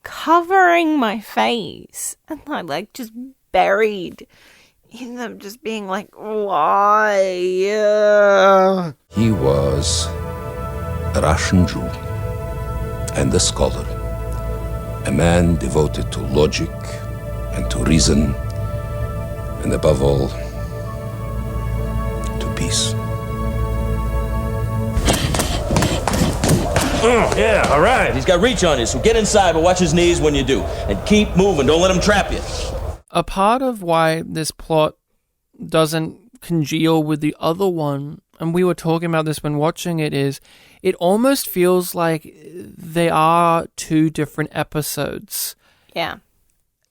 covering my face and I like just buried in them, just being like, why? He was a Russian Jew and a scholar, a man devoted to logic and to reason, and above all, to peace. Yeah, all right. He's got reach on you, so get inside, but watch his knees when you do. And keep moving. Don't let him trap you. A part of why this plot doesn't congeal with the other one, and we were talking about this when watching it, is it almost feels like they are two different episodes. Yeah.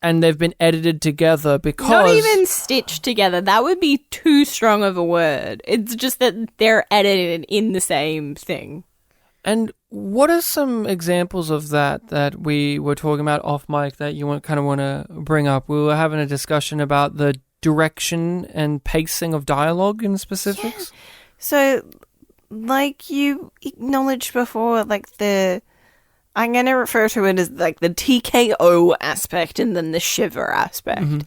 And they've been edited together because... Not even stitched together. That would be too strong of a word. It's just that they're edited in the same thing. And what are some examples of that we were talking about off mic that you kind of want to bring up? We were having a discussion about the direction and pacing of dialogue in specifics. Yeah. So, like you acknowledged before, like I'm going to refer to it as like the TKO aspect and then the Shiver aspect. Mm-hmm.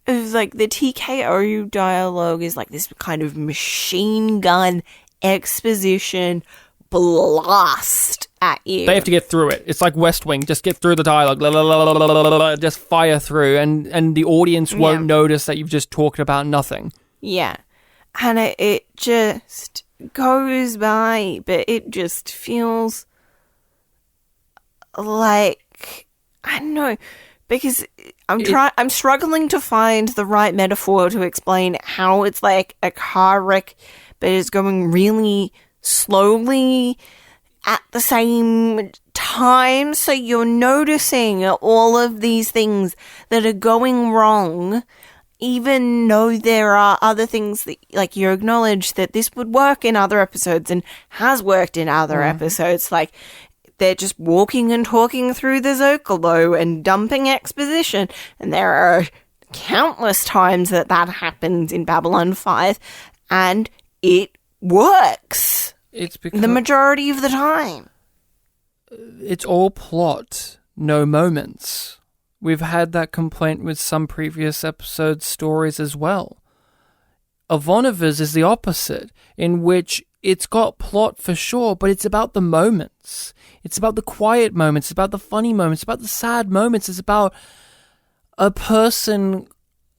It was like the TKO dialogue is like this kind of machine gun exposition blast at you. They have to get through it. It's like West Wing. Just get through the dialogue. La, la, la, la, la, la, la, just fire through. And the audience won't notice that you've just talked about nothing. Yeah. And it just goes by, but it just feels like, I don't know, because I'm struggling to find the right metaphor to explain how it's like a car wreck, but it's going really slowly at the same time, so you're noticing all of these things that are going wrong, even though there are other things that, like, you acknowledge that this would work in other episodes and has worked in other episodes. Like, they're just walking and talking through the Zocalo and dumping exposition, and there are countless times that happens in Babylon 5, and it works. It's because the majority of the time. It's all plot, no moments. We've had that complaint with some previous episode stories as well. Ivanova's is the opposite, in which it's got plot for sure, but it's about the moments. It's about the quiet moments, it's about the funny moments, it's about the sad moments, it's about a person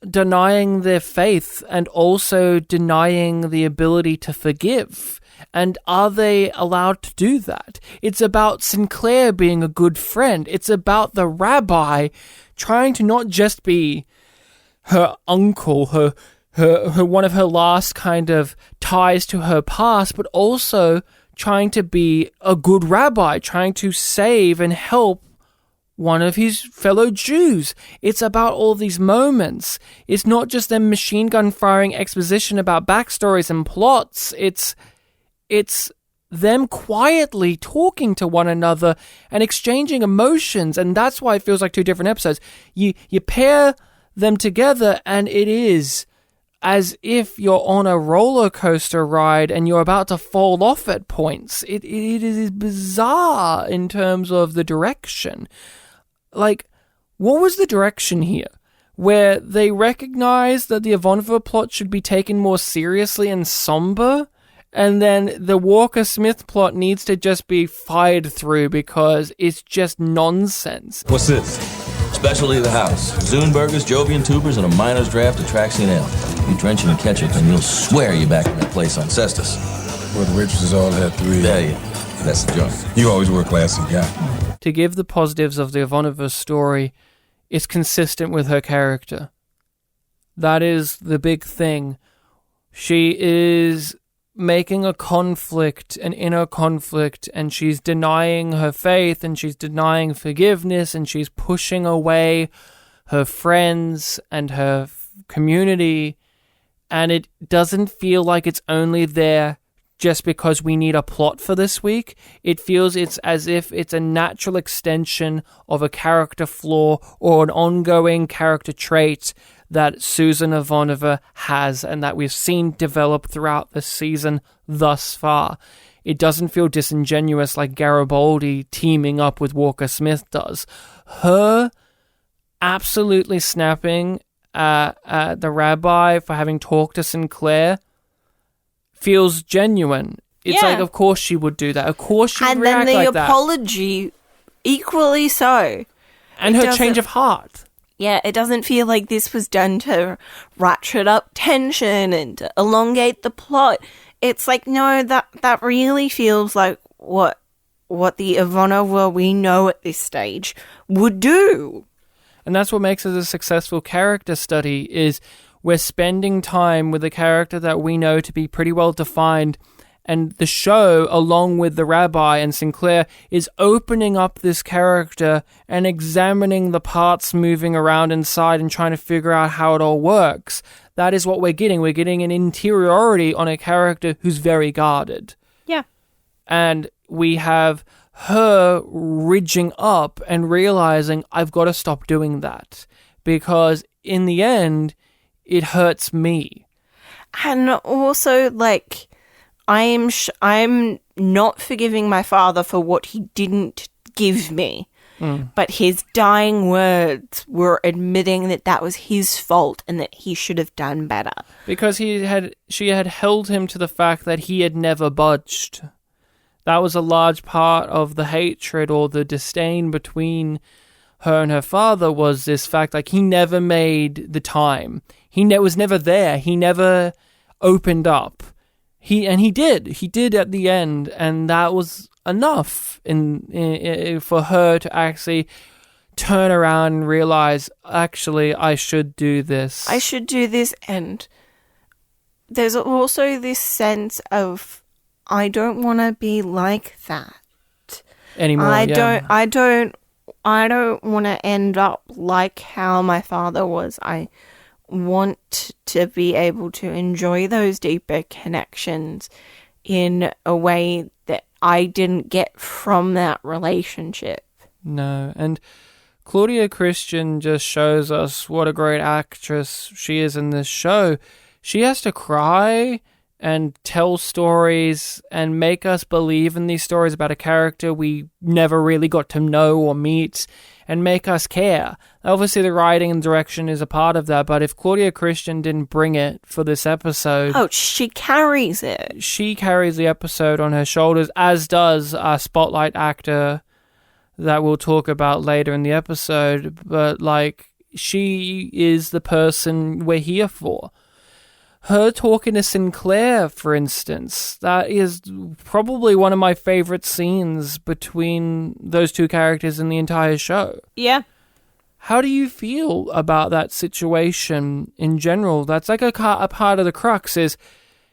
denying their faith and also denying the ability to forgive. And are they allowed to do that? It's about Sinclair being a good friend. It's about the rabbi trying to not just be her uncle, her one of her last kind of ties to her past, but also trying to be a good rabbi, trying to save and help one of his fellow Jews. It's about all these moments. It's not just them machine gun firing exposition about backstories and plots. It's them quietly talking to one another and exchanging emotions, and that's why it feels like two different episodes. You pair them together, and it is as if you're on a roller coaster ride and you're about to fall off at points. It is bizarre in terms of the direction. Like, what was the direction here? Where they recognized that the Ivanova plot should be taken more seriously and somber, And then the Walker-Smith plot needs to just be fired through because it's just nonsense. What's this? Specialty of the house. Zune burgers, Jovian tubers, and a miner's draft of Traxian ale. You drench it in ketchup and you'll swear you're back in that place on Cestus. Where the waitresses all had 3. There you. That's the joint. You always were a classy guy. To give the positives of the Ivanova story, it's consistent with her character. That is the big thing. She is making a conflict, an inner conflict, and she's denying her faith, and she's denying forgiveness, and she's pushing away her friends and her community, and it doesn't feel like it's only there just because we need a plot for this week. It feels it's as if it's a natural extension of a character flaw or an ongoing character trait that Susan Ivanova has and that we've seen develop throughout the season thus far. It doesn't feel disingenuous like Garibaldi teaming up with Walker-Smith does. Her absolutely snapping at the rabbi for having talked to Sinclair feels genuine. It's like, of course she would do that. Of course she would react like that. And then the apology, equally so. And her change of heart. Yeah, it doesn't feel like this was done to ratchet up tension and to elongate the plot. It's like, no, that really feels like what the Ivanova we know at this stage would do. And that's what makes it a successful character study, is we're spending time with a character that we know to be pretty well defined, and the show, along with the rabbi and Sinclair, is opening up this character and examining the parts moving around inside and trying to figure out how it all works. That is what we're getting. We're getting an interiority on a character who's very guarded. Yeah. And we have her ridging up and realizing, I've got to stop doing that, because in the end, it hurts me. And also, like, I'm not forgiving my father for what he didn't give me. But his dying words were admitting that was his fault and that he should have done better. Because she had held him to the fact that he had never budged. That was a large part of the hatred or the disdain between her and her father, was this fact, like, he never made the time. He was never there. He never opened up. He did at the end, and that was enough for her to actually turn around and realize, actually, I should do this. And there's also this sense of, I don't want to be like that anymore. I don't want to end up like how my father was. I want to be able to enjoy those deeper connections in a way that I didn't get from that relationship. No, and Claudia Christian just shows us what a great actress she is in this show. She has to cry and tell stories and make us believe in these stories about a character we never really got to know or meet, and make us care. Obviously, the writing and direction is a part of that, but if Claudia Christian didn't bring it for this episode... Oh, she carries it. She carries the episode on her shoulders, as does a spotlight actor that we'll talk about later in the episode, but, like, she is the person we're here for. Her talking to Sinclair, for instance, that is probably one of my favorite scenes between those two characters in the entire show. Yeah. How do you feel about that situation in general? That's like a part of the crux, is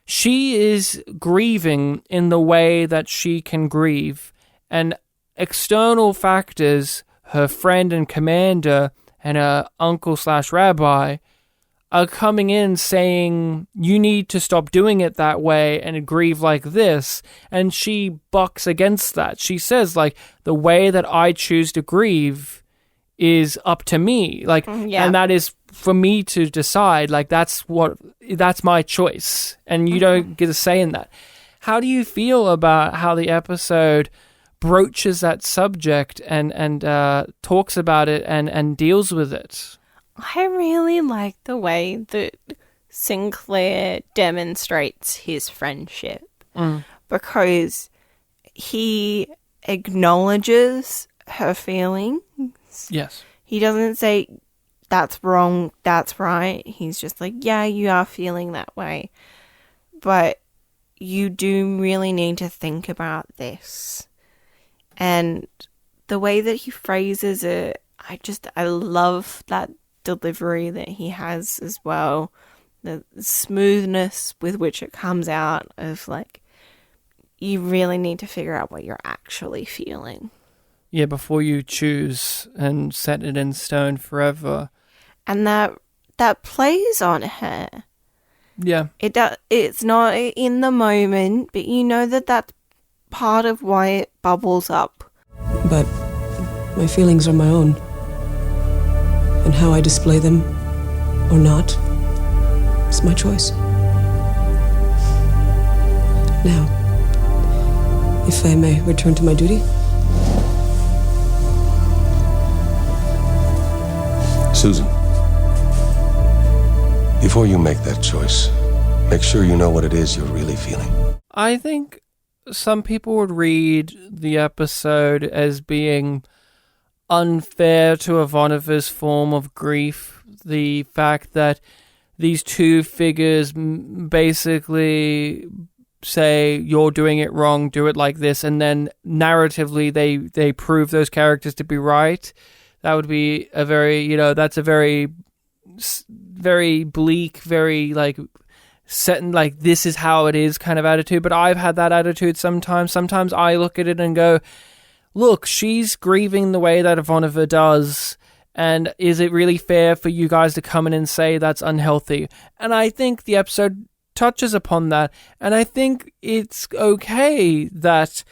she is grieving in the way that she can grieve, and external factors, her friend and commander and her uncle/rabbi, are coming in saying, you need to stop doing it that way and grieve like this. And she bucks against that. She says, like, the way that I choose to grieve is up to me. Like, and that is for me to decide. Like, that's my choice. And you don't get a say in that. How do you feel about how the episode broaches that subject and talks about it and deals with it? I really like the way that Sinclair demonstrates his friendship. because he acknowledges her feelings. Yes. He doesn't say, that's wrong, that's right. He's just like, yeah, you are feeling that way. But you do really need to think about this. And the way that he phrases it, I love that delivery that he has as well. The smoothness with which it comes out of like, you really need to figure out what you're actually feeling. Yeah, before you choose and set it in stone forever. And that plays on her. Yeah. It's not in the moment, but you know that that's part of why it bubbles up. But my feelings are my own. And how I display them or not is my choice. Now, if I may return to my duty. Susan, before you make that choice, make sure you know what it is you're really feeling. I think some people would read the episode as being unfair to Ivanova's form of grief. The fact that these two figures basically say, you're doing it wrong, do it like this, and then narratively they prove those characters to be right. That would be a very, that's a very, very bleak, very like set in like, this is how it is kind of attitude. But I've had that attitude sometimes. Sometimes I look at it and go, look, she's grieving the way that Ivanova does. And is it really fair for you guys to come in and say that's unhealthy? And I think the episode touches upon that. And I think it's okay that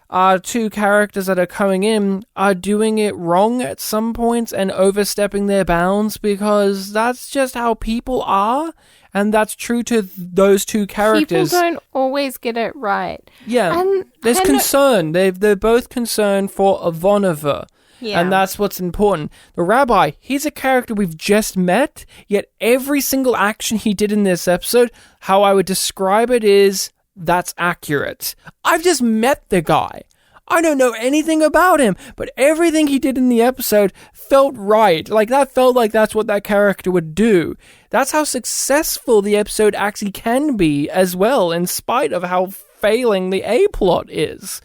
our two characters that are coming in are doing it wrong at some points and overstepping their bounds, because that's just how people are, and that's true to those two characters. People don't always get it right. Yeah, and there's concern. They're both concerned for Ivanova. Yeah. And that's what's important. The rabbi, he's a character we've just met, yet every single action he did in this episode, how I would describe it is, that's accurate. I've just met the guy. I don't know anything about him, but everything he did in the episode felt right. Like, that felt like that's what that character would do. That's how successful the episode actually can be as well, in spite of how failing the A-plot is.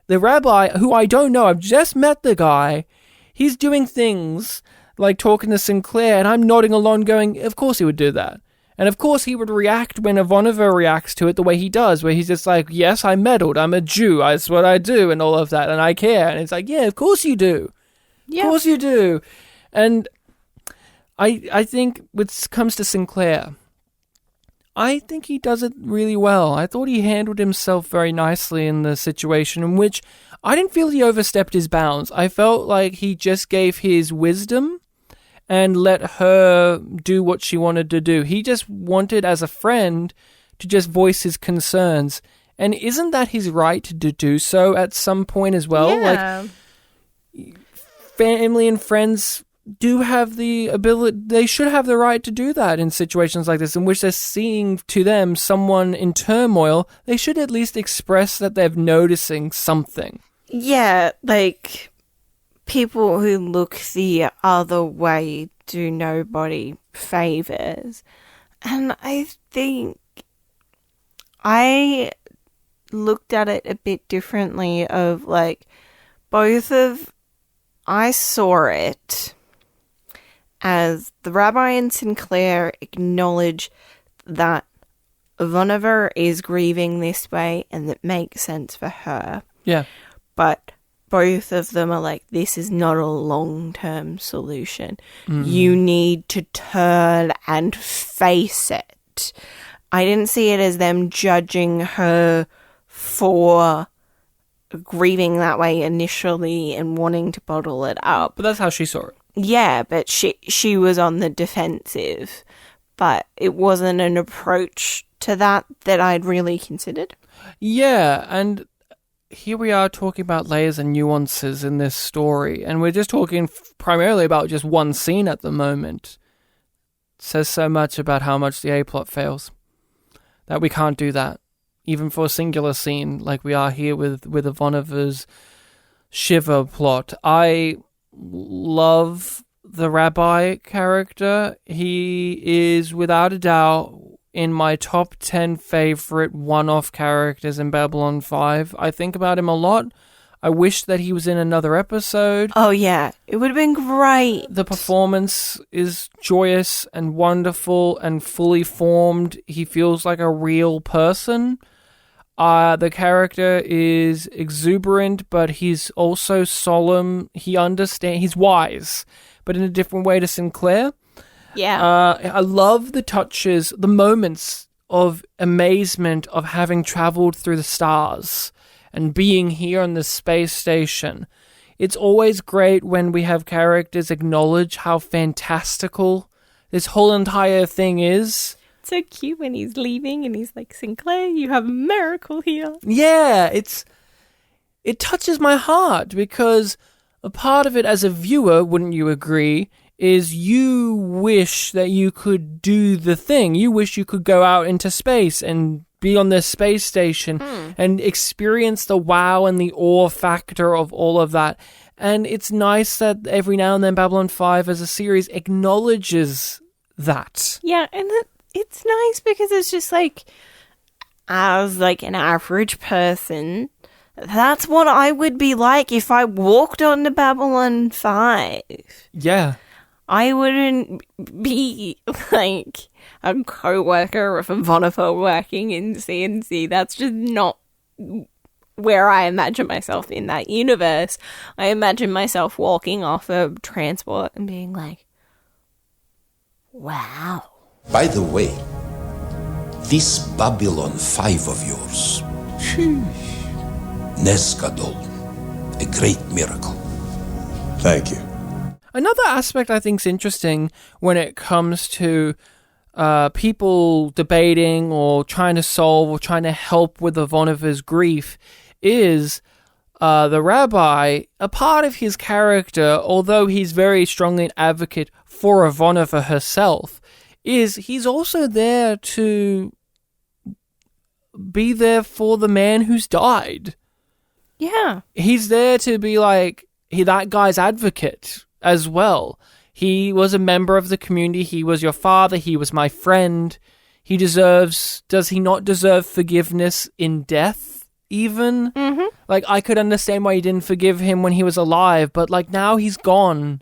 The rabbi, who I don't know, I've just met the guy, he's doing things like talking to Sinclair, and I'm nodding along going, of course he would do that. And of course he would react when Ivanova reacts to it the way he does, where he's just like, yes, I meddled, I'm a Jew, that's what I do, and all of that, and I care. And it's like, yeah, of course you do. Yeah. Of course you do. And I think when it comes to Sinclair, I think he does it really well. I thought he handled himself very nicely in the situation, in which I didn't feel he overstepped his bounds. I felt like he just gave his wisdom and let her do what she wanted to do. He just wanted, as a friend, to just voice his concerns. And isn't that his right to do so at some point as well? Yeah. Like, family and friends do have the ability, they should have the right to do that in situations like this, in which they're seeing to them someone in turmoil. They should at least express that they're noticing something. Yeah, like, people who look the other way do nobody favors. And I think I looked at it a bit differently of, like, I saw it as the rabbi and Sinclair acknowledge that Ivanova is grieving this way and that makes sense for her. Yeah. But both of them are like, this is not a long-term solution. Mm-hmm. You need to turn and face it. I didn't see it as them judging her for grieving that way initially and wanting to bottle it up. But that's how she saw it. Yeah, but she was on the defensive. But it wasn't an approach to that I'd really considered. Yeah, and here we are talking about layers and nuances in this story, and we're just talking primarily about just one scene at the moment. It says so much about how much the A-plot fails, that we can't do that. even for a singular scene like we are here with Ivanova's Shiva plot. I love the rabbi character. He is without a doubt in my top 10 favorite one-off characters in Babylon 5. I think about him a lot. I wish that he was in another episode. Oh yeah, it would have been great. The performance is joyous and wonderful and fully formed. He feels like a real person. The character is exuberant, but he's also solemn. He's wise, but in a different way to Sinclair. Yeah. I love the touches, the moments of amazement of having traveled through the stars and being here on the space station. It's always great when we have characters acknowledge how fantastical this whole entire thing is. So cute when he's leaving and he's like, Sinclair, you have a miracle here. Yeah, it touches my heart because a part of it as a viewer, wouldn't you agree, is you wish that you could do the thing. You wish you could go out into space and be on this space station and experience the wow and the awe factor of all of that. And it's nice that every now and then Babylon 5 as a series acknowledges that. Yeah, and it's nice because it's just like, as like an average person, that's what I would be like if I walked onto Babylon 5. Yeah. I wouldn't be like a co-worker of Ivanova working in CNC. That's just not where I imagine myself in that universe. I imagine myself walking off a transport and being like, wow. By the way, this Babylon 5 of yours, Nesgadol, a great miracle. Thank you. Another aspect I think is interesting when it comes to people debating or trying to solve or trying to help with Ivanova's grief is the rabbi. A part of his character, although he's very strongly an advocate for Ivanova herself, is he's also there to be there for the man who's died. Yeah. He's there to be like that guy's advocate as well. He was a member of the community. He was your father. He was my friend. Does he not deserve forgiveness in death even? Mm-hmm. Like, I could understand why he didn't forgive him when he was alive, but like now he's gone.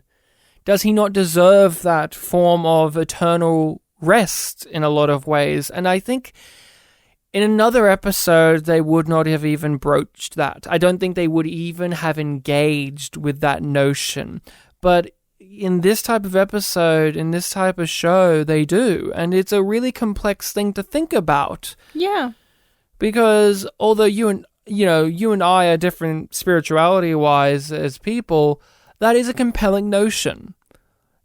Does he not deserve that form of eternal rest in a lot of ways? And I think in another episode, they would not have even broached that. I don't think they would even have engaged with that notion. But in this type of episode, in this type of show, they do. And it's a really complex thing to think about. Yeah. Because although you and I are different spirituality-wise as people, that is a compelling notion.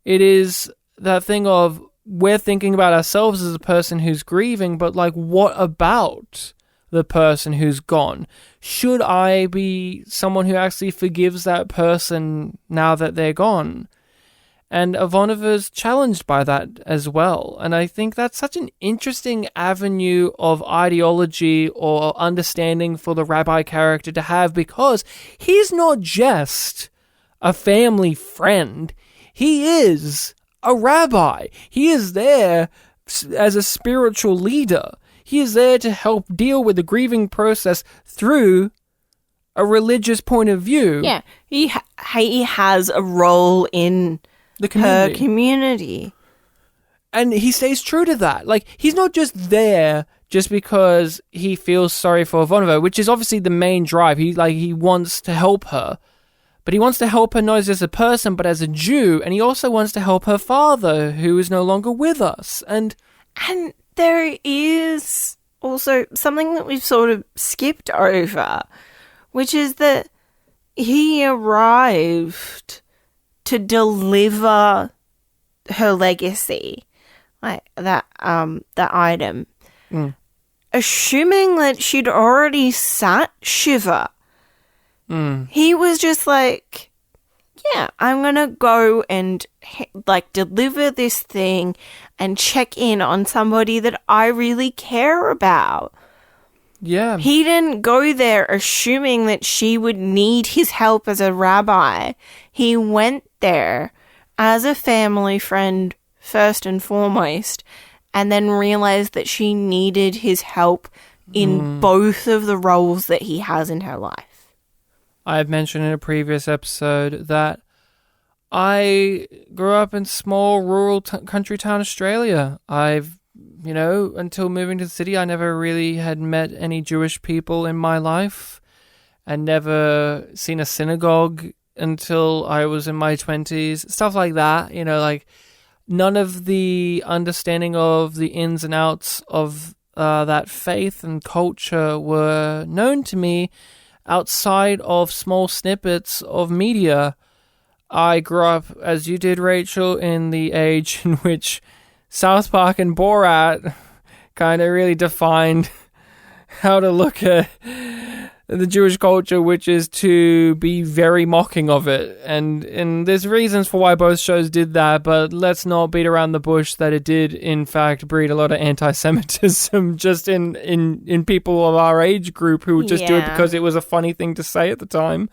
It is that thing of we're thinking about ourselves as a person who's grieving, but like, what about the person who's gone? Should I be someone who actually forgives that person now that they're gone? And Ivanova's challenged by that as well. And I think that's such an interesting avenue of ideology or understanding for the rabbi character to have, because he's not just a family friend. He is a rabbi. He is there as a spiritual leader. He is there to help deal with the grieving process through a religious point of view. Yeah, he has a role in the community. Her community. And he stays true to that. Like, he's not just there just because he feels sorry for Ivanova, which is obviously the main drive. He wants to help her. But he wants to help her not just as a person, but as a Jew. And he also wants to help her father, who is no longer with us. And there is also something that we've sort of skipped over, which is that he arrived to deliver her legacy, like that item, assuming that she'd already sat Shiva. He was just like, yeah, I'm gonna go and like deliver this thing and check in on somebody that I really care about. Yeah. He didn't go there assuming that she would need his help as a rabbi. He went there as a family friend first and foremost, and then realized that she needed his help in both of the roles that he has in her life. I've mentioned in a previous episode that I grew up in small rural country town Australia. Until moving to the city, I never really had met any Jewish people in my life. I'd never seen a synagogue until I was in my 20s. Stuff like that, none of the understanding of the ins and outs of that faith and culture were known to me outside of small snippets of media. I grew up, as you did, Rachel, in the age in which South Park and Borat kind of really defined how to look at the Jewish culture, which is to be very mocking of it. And there's reasons for why both shows did that, but let's not beat around the bush that it did, in fact, breed a lot of anti-Semitism just in people of our age group who would just do it because it was a funny thing to say at the time.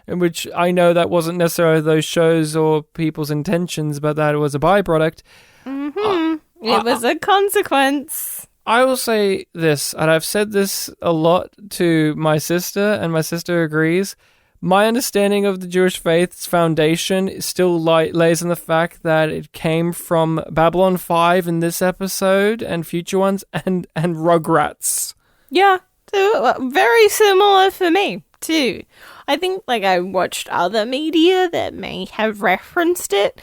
In which I know that wasn't necessarily those shows or people's intentions, but that it was a byproduct. It was a consequence. I will say this, and I've said this a lot to my sister, and my sister agrees. My understanding of the Jewish faith's foundation still lays in the fact that it came from Babylon 5 in this episode, and future ones, and Rugrats. Yeah, very similar for me, too. I think, I watched other media that may have referenced it,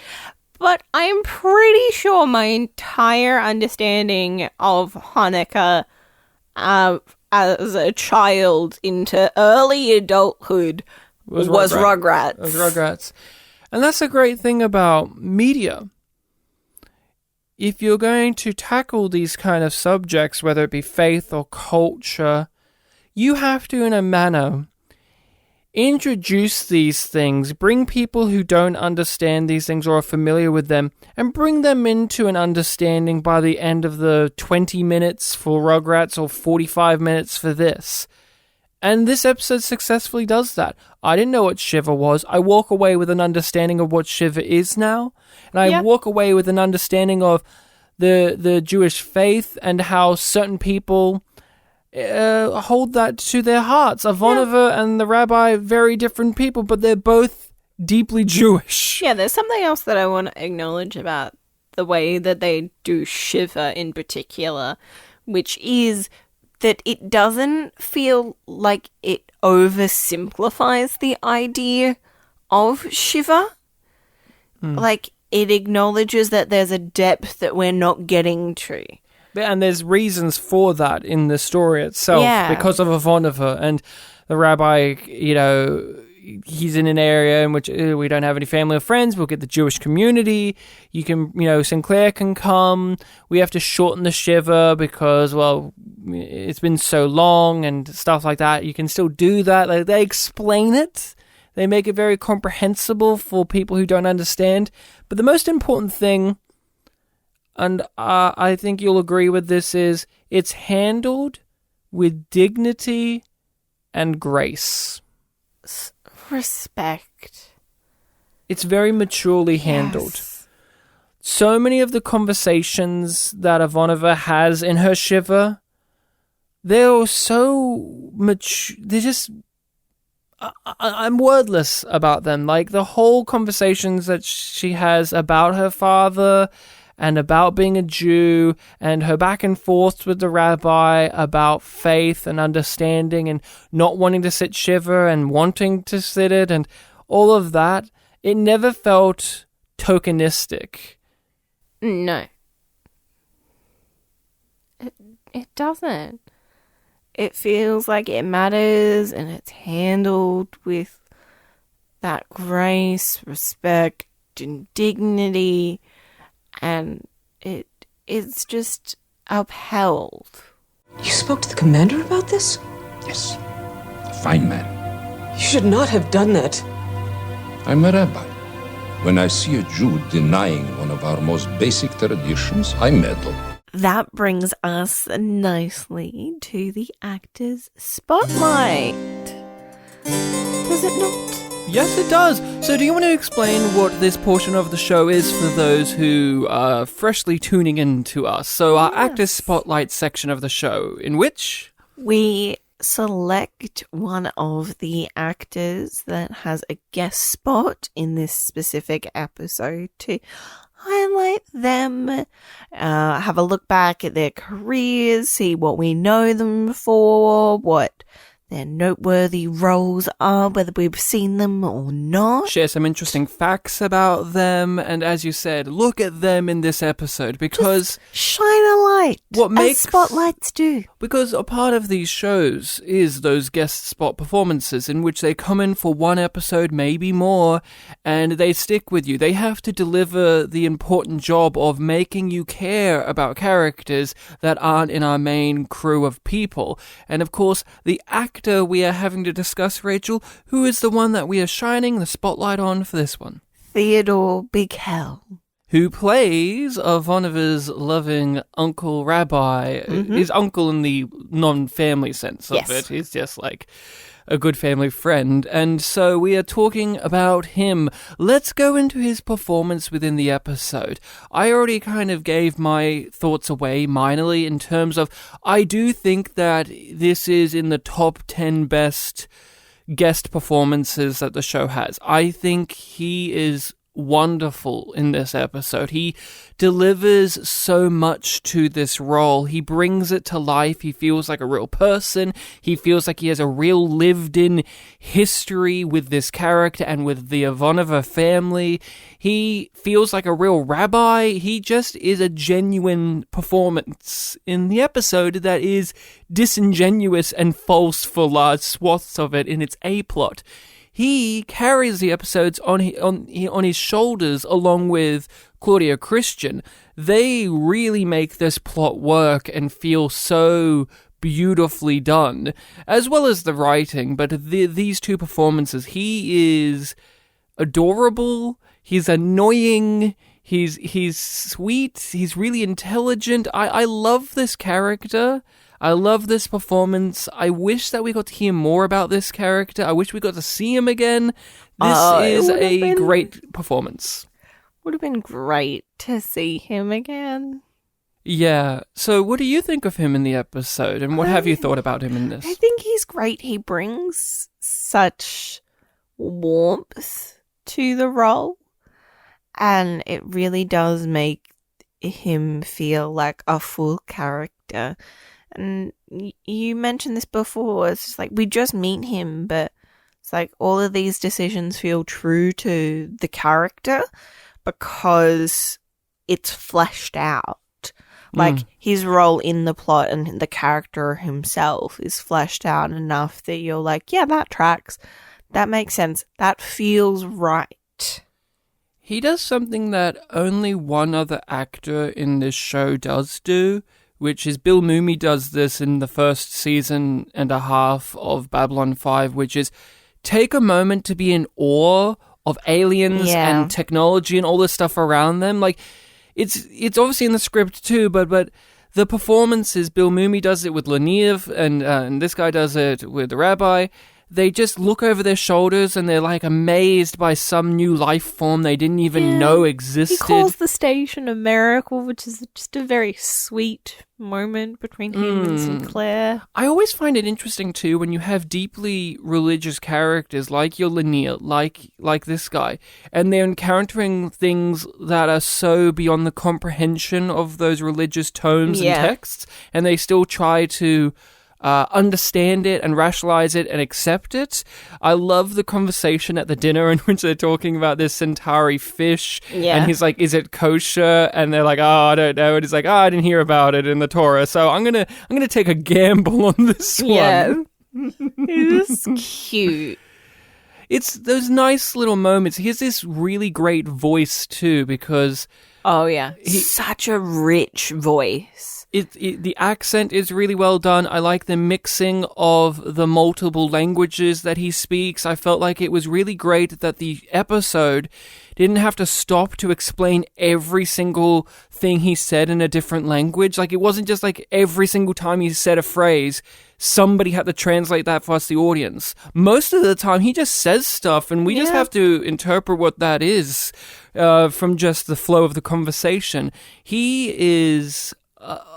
but I'm pretty sure my entire understanding of Hanukkah as a child into early adulthood was Rugrats. It was Rugrats. And that's a great thing about media. If you're going to tackle these kind of subjects, whether it be faith or culture, you have to, in a manner, introduce these things, bring people who don't understand these things or are familiar with them, and bring them into an understanding by the end of the 20 minutes for Rugrats or 45 minutes for this. And this episode successfully does that. I didn't know what Shiva was. I walk away with an understanding of what Shiva is now. And I walk away with an understanding of the Jewish faith and how certain people hold that to their hearts. Ivanova and the rabbi, very different people, but they're both deeply Jewish. Yeah, there's something else that I want to acknowledge about the way that they do Shiva in particular, which is that it doesn't feel like it oversimplifies the idea of Shiva. It acknowledges that there's a depth that we're not getting to. And there's reasons for that in the story itself, because of Ivanova and the rabbi. He's in an area in which we don't have any family or friends. We'll get the Jewish community. You can, Sinclair can come. We have to shorten the Shiva because, it's been so long and stuff like that. You can still do that. They explain it. They make it very comprehensible for people who don't understand. But the most important thing, and I think you'll agree with this, is it's handled with dignity and grace. Respect. It's very maturely handled. Yes. So many of the conversations that Ivanova has in her Shiva, they're so mature. They're just... I'm wordless about them. The whole conversations that she has about her father and about being a Jew and her back and forth with the rabbi about faith and understanding and not wanting to sit Shiva and wanting to sit it and all of that, it never felt tokenistic. No. It doesn't. It feels like it matters and it's handled with that grace, respect, and dignity, and it's just upheld. You spoke to the commander about this? Yes. A fine man. You should not have done that. I'm a rabbi. When I see a Jew denying one of our most basic traditions, I meddle. that brings us nicely to the actor's spotlight. Does it not? Yes, it does. So do you want to explain what this portion of the show is for those who are freshly tuning in to us? So our actor's spotlight section of the show, in which we select one of the actors that has a guest spot in this specific episode to highlight them, have a look back at their careers, see what we know them for, what their noteworthy roles are, whether we've seen them or not. Share some interesting facts about them, and as you said, look at them in this episode, because just shine a light, as spotlights do. Because a part of these shows is those guest spot performances in which they come in for one episode, maybe more, and they stick with you. They have to deliver the important job of making you care about characters that aren't in our main crew of people. And of course, the actor we are having to discuss, Rachel, who is the one that we are shining the spotlight on for this one? Theodore Bickel, who plays Ivanova's loving Uncle Rabbi. His uncle in the non-family sense of it. He's just like a good family friend. And so we are talking about him. Let's go into his performance within the episode. I already kind of gave my thoughts away minorly in terms of, I do think that this is in the top 10 best guest performances that the show has. I think he is wonderful in this episode. He delivers so much to this role. He brings it to life. He feels like a real person. He feels like he has a real lived-in history with this character and with the Ivanova family. He feels like a real rabbi. He just is a genuine performance in the episode that is disingenuous and false for large swaths of it in its A-plot. He carries the episodes on his shoulders along with Claudia Christian. They really make this plot work and feel so beautifully done, as well as the writing. But these two performances, he is adorable, he's annoying, he's sweet, he's really intelligent. I love this character. I love this performance. I wish that we got to hear more about this character. I wish we got to see him again. This is a great performance. Would have been great to see him again. Yeah. So what do you think of him in the episode? And what have you thought about him in this? I think he's great. He brings such warmth to the role. And it really does make him feel like a full character. And you mentioned this before, it's just like, we just meet him, but it's like all of these decisions feel true to the character because it's fleshed out. Like, his role in the plot and the character himself is fleshed out enough that you're like, yeah, that tracks. That makes sense. That feels right. He does something that only one other actor in this show does do, which is Bill Mumy does this in the first season and a half of Babylon 5, which is take a moment to be in awe of aliens and technology and all this stuff around them. Like, it's obviously in the script too, but the performances, Bill Mumy does it with Leniev, and this guy does it with the Rabbi. They just look over their shoulders and they're like amazed by some new life form they didn't even know existed. He calls the station a miracle, which is just a very sweet moment between him and Sinclair. I always find it interesting too when you have deeply religious characters like your Lanier, like this guy, and they're encountering things that are so beyond the comprehension of those religious tomes and texts, and they still try to understand it and rationalize it and accept it. I love the conversation at the dinner in which they're talking about this Centauri fish, and he's like, is it kosher? And they're like, oh, I don't know. And he's like, oh, I didn't hear about it in the Torah, so I'm gonna take a gamble on this one. It is cute. It's those nice little moments. He has this really great voice too, because such a rich voice. The accent is really well done. I like the mixing of the multiple languages that he speaks. I felt like it was really great that the episode didn't have to stop to explain every single thing he said in a different language. Like, it wasn't just like every single time he said a phrase, somebody had to translate that for us, the audience. Most of the time, he just says stuff, and we just have to interpret what that is from just the flow of the conversation. He is...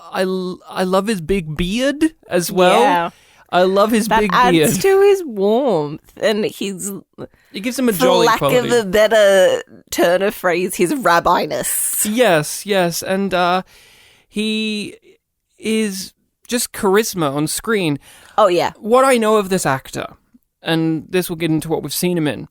I love his big beard as well. Yeah. I love his big beard. That adds to his warmth, and it gives him a jolly quality. For lack of a better turn of phrase, his rabbiness. Yes, and he is just charisma on screen. Oh, yeah. What I know of this actor, and this will get into what we've seen him in,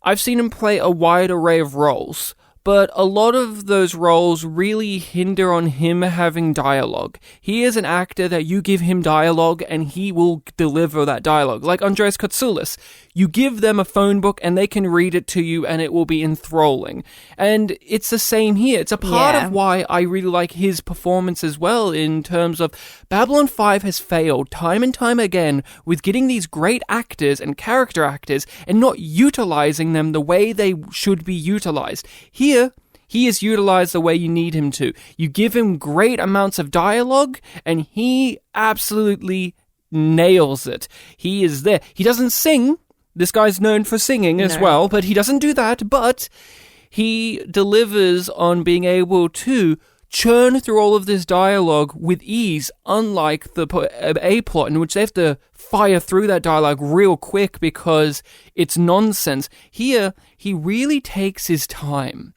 I've seen him play a wide array of roles, but a lot of those roles really hinder on him having dialogue. He is an actor that you give him dialogue and he will deliver that dialogue. Like Andreas Kotsoulis, you give them a phone book and they can read it to you and it will be enthralling. And it's the same here. It's a part of why I really like his performance as well, in terms of Babylon 5 has failed time and time again with getting these great actors and character actors and not utilizing them the way they should be utilized. Here, he is utilized the way you need him to. You give him great amounts of dialogue, and he absolutely nails it. He is there. He doesn't sing. This guy's known for singing as well, but he doesn't do that. But he delivers on being able to churn through all of this dialogue with ease, unlike the A-plot, in which they have to fire through that dialogue real quick because it's nonsense. Here, he really takes his time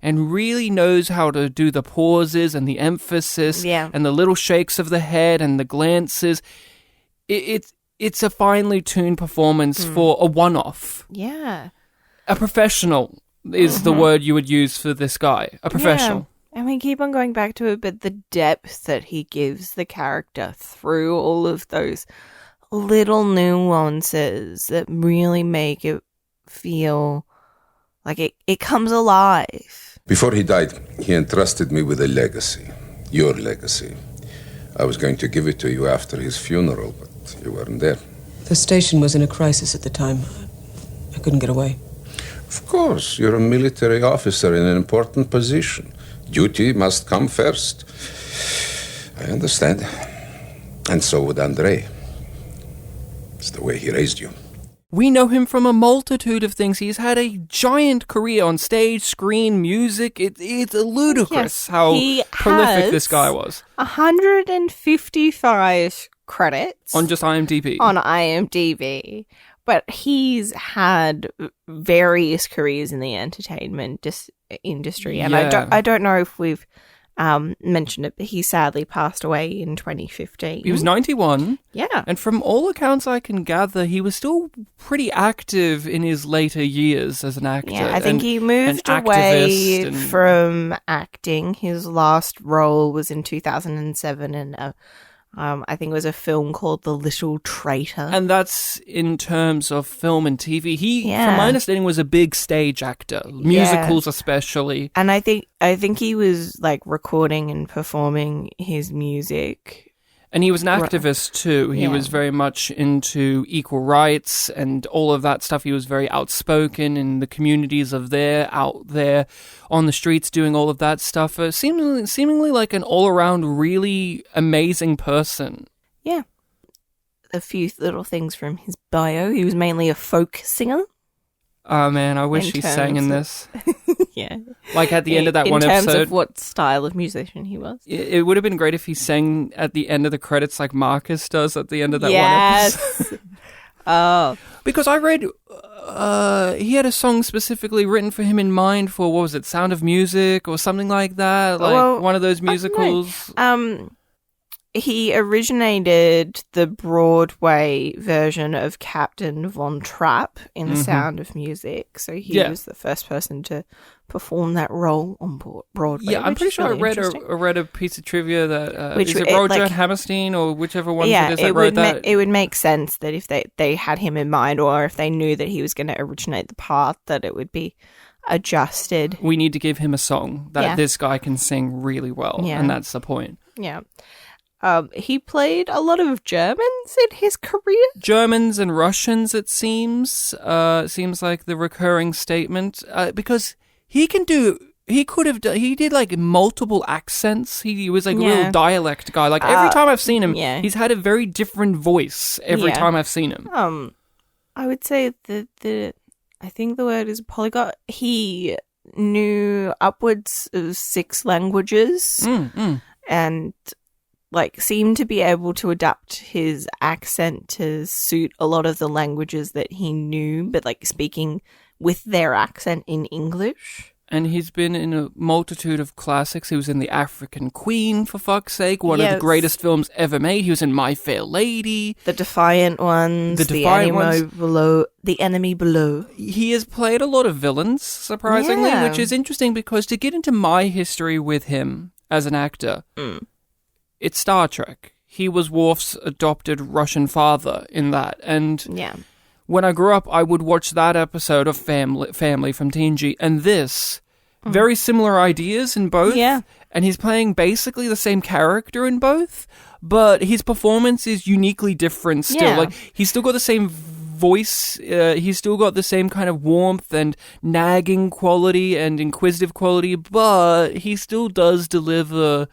and really knows how to do the pauses and the emphasis and the little shakes of the head and the glances. It's a finely tuned performance for a one-off. Yeah. A professional is the word you would use for this guy. A professional. Yeah. And we keep on going back to it, but the depth that he gives the character through all of those little nuances that really make it feel like it comes alive. Before he died, he entrusted me with a legacy. Your legacy. I was going to give it to you after his funeral, but you weren't there. The station was in a crisis at the time. I couldn't get away. Of course, you're a military officer in an important position. Duty must come first. I understand. And so would Andrei. It's the way he raised you. We know him from a multitude of things. He's had a giant career on stage, screen, music. It's ludicrous how prolific this guy was. 155 credits. On just IMDb. On IMDb. But he's had various careers in the entertainment industry. And I don't know if we've mentioned it, but he sadly passed away in 2015. He was 91. Yeah. And from all accounts I can gather, he was still pretty active in his later years as an actor. Yeah, I think he moved away from acting. His last role was in 2007 and I think it was a film called The Little Traitor. And that's in terms of film and TV. He, from my understanding, was a big stage actor, musicals especially. And I think he was like recording and performing his music. And he was an activist too. He was very much into equal rights and all of that stuff. He was very outspoken in the communities out there on the streets doing all of that stuff. Seemingly like an all-around really amazing person. Yeah. A few little things from his bio. He was mainly a folk singer. Oh man, I wish he sang in this. Yeah. Like at the end of that one episode. In terms of what style of musician he was. It would have been great if he sang at the end of the credits like Marcus does at the end of that one episode. Oh. Because I read he had a song specifically written for him in mind for, what was it, Sound of Music or something like that? Like one of those musicals. He originated the Broadway version of Captain Von Trapp in The Sound of Music. So he was the first person to perform that role on Broadway. Yeah, I'm pretty sure I read a piece of trivia that is it Roger Hammerstein or whichever one it is that wrote that? It would make sense that if they had him in mind, or if they knew that he was going to originate the part, that it would be adjusted. We need to give him a song that this guy can sing really well, and that's the point. Yeah. He played a lot of Germans in his career. Germans and Russians, it seems. Seems like the recurring statement. Because he did like multiple accents. He was like a real dialect guy. Like every time I've seen him, he's had a very different voice every time I've seen him. I would say that I think the word is polyglot. He knew upwards of 6 languages and like seemed to be able to adapt his accent to suit a lot of the languages that he knew, but like speaking with their accent in English. And he's been in a multitude of classics. He was in The African Queen, for fuck's sake, one of the greatest films ever made. He was in My Fair Lady. The Defiant Ones. The Enemy Below. He has played a lot of villains, surprisingly, which is interesting because to get into my history with him as an actor, it's Star Trek. He was Worf's adopted Russian father in that. And when I grew up, I would watch that episode of Family from TNG and this. Very similar ideas in both. Yeah. And he's playing basically the same character in both, but his performance is uniquely different still. Yeah. Like, he's still got the same voice. He's still got the same kind of warmth and nagging quality and inquisitive quality, but he still does deliver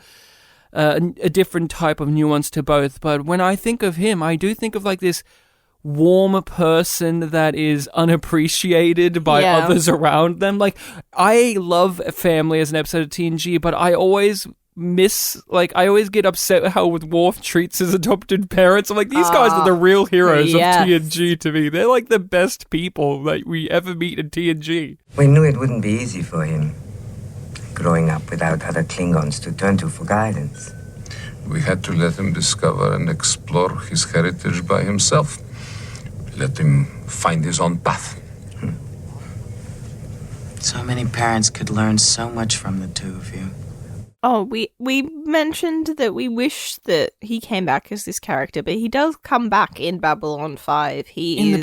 a different type of nuance to both. But when I think of him, I do think of like this warm person that is unappreciated by others around them. Like, I love Family as an episode of TNG, but I always get upset how Worf treats his adopted parents. I'm like, these guys are the real heroes of TNG to me. They're like the best people that we ever meet in TNG. We knew it wouldn't be easy for him, growing up without other Klingons to turn to for guidance. We had to let him discover and explore his heritage by himself. Let him find his own path. So many parents could learn so much from the two of you. Oh, we mentioned that we wish that he came back as this character, but he does come back in Babylon 5. In the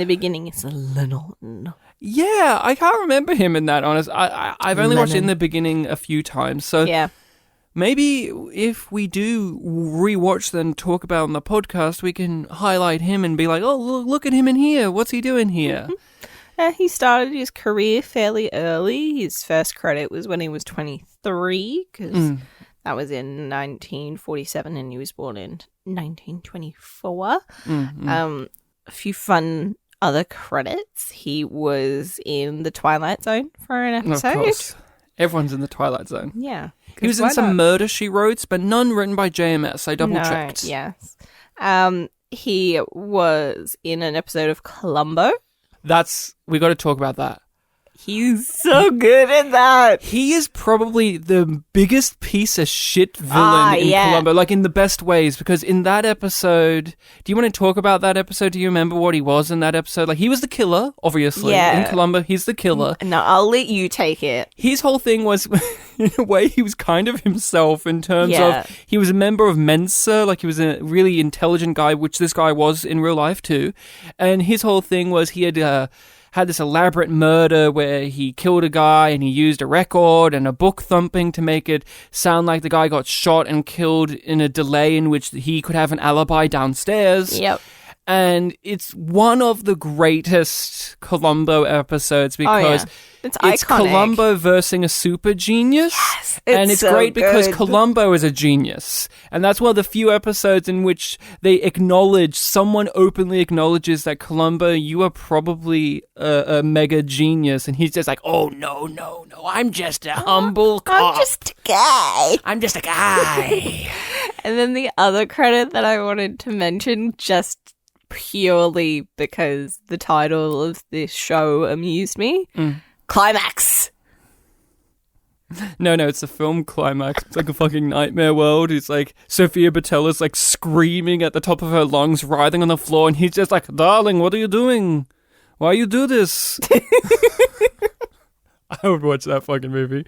beginning, it's Lennon. Yeah, I can't remember him in that, honest. I've only watched In the Beginning a few times, so maybe if we do rewatch them, talk about on the podcast, we can highlight him and be like, oh, look at him in here. What's he doing here? He started his career fairly early. His first credit was when he was 23, because that was in 1947 and he was born in 1924. A few fun other credits. He was in The Twilight Zone for an episode. Of course. Everyone's in The Twilight Zone. Yeah. He was in some Murder, She Wrote, but none written by JMS. I double-checked. Yes. He was in an episode of Columbo. We got to talk about that. He's so good at that. He is probably the biggest piece of shit villain in Columbo, like in the best ways, because in that episode, do you want to talk about that episode? Do you remember what he was in that episode? Like, he was the killer, obviously. Yeah. In Columbo, he's the killer. No, I'll let you take it. His whole thing was, in a way, he was kind of himself in terms of, he was a member of Mensa, like he was a really intelligent guy, which this guy was in real life too. And his whole thing was he had this elaborate murder where he killed a guy and he used a record and a book thumping to make it sound like the guy got shot and killed in a delay in which he could have an alibi downstairs. Yep. And it's one of the greatest Columbo episodes because it's Columbo versus a super genius. Yes, and it's so great because good. Columbo is a genius. And that's one of the few episodes in which someone openly acknowledges that Columbo, you are probably a mega genius. And he's just like, oh, no, I'm just a humble cop. I'm just a guy. And then the other credit that I wanted to mention, just purely because the title of this show amused me. Climax. No, it's a film Climax. It's like a fucking nightmare world. It's like Sophia Bottella's like screaming at the top of her lungs, writhing on the floor, and he's just like, darling, what are you doing? Why you do this? I would watch that fucking movie.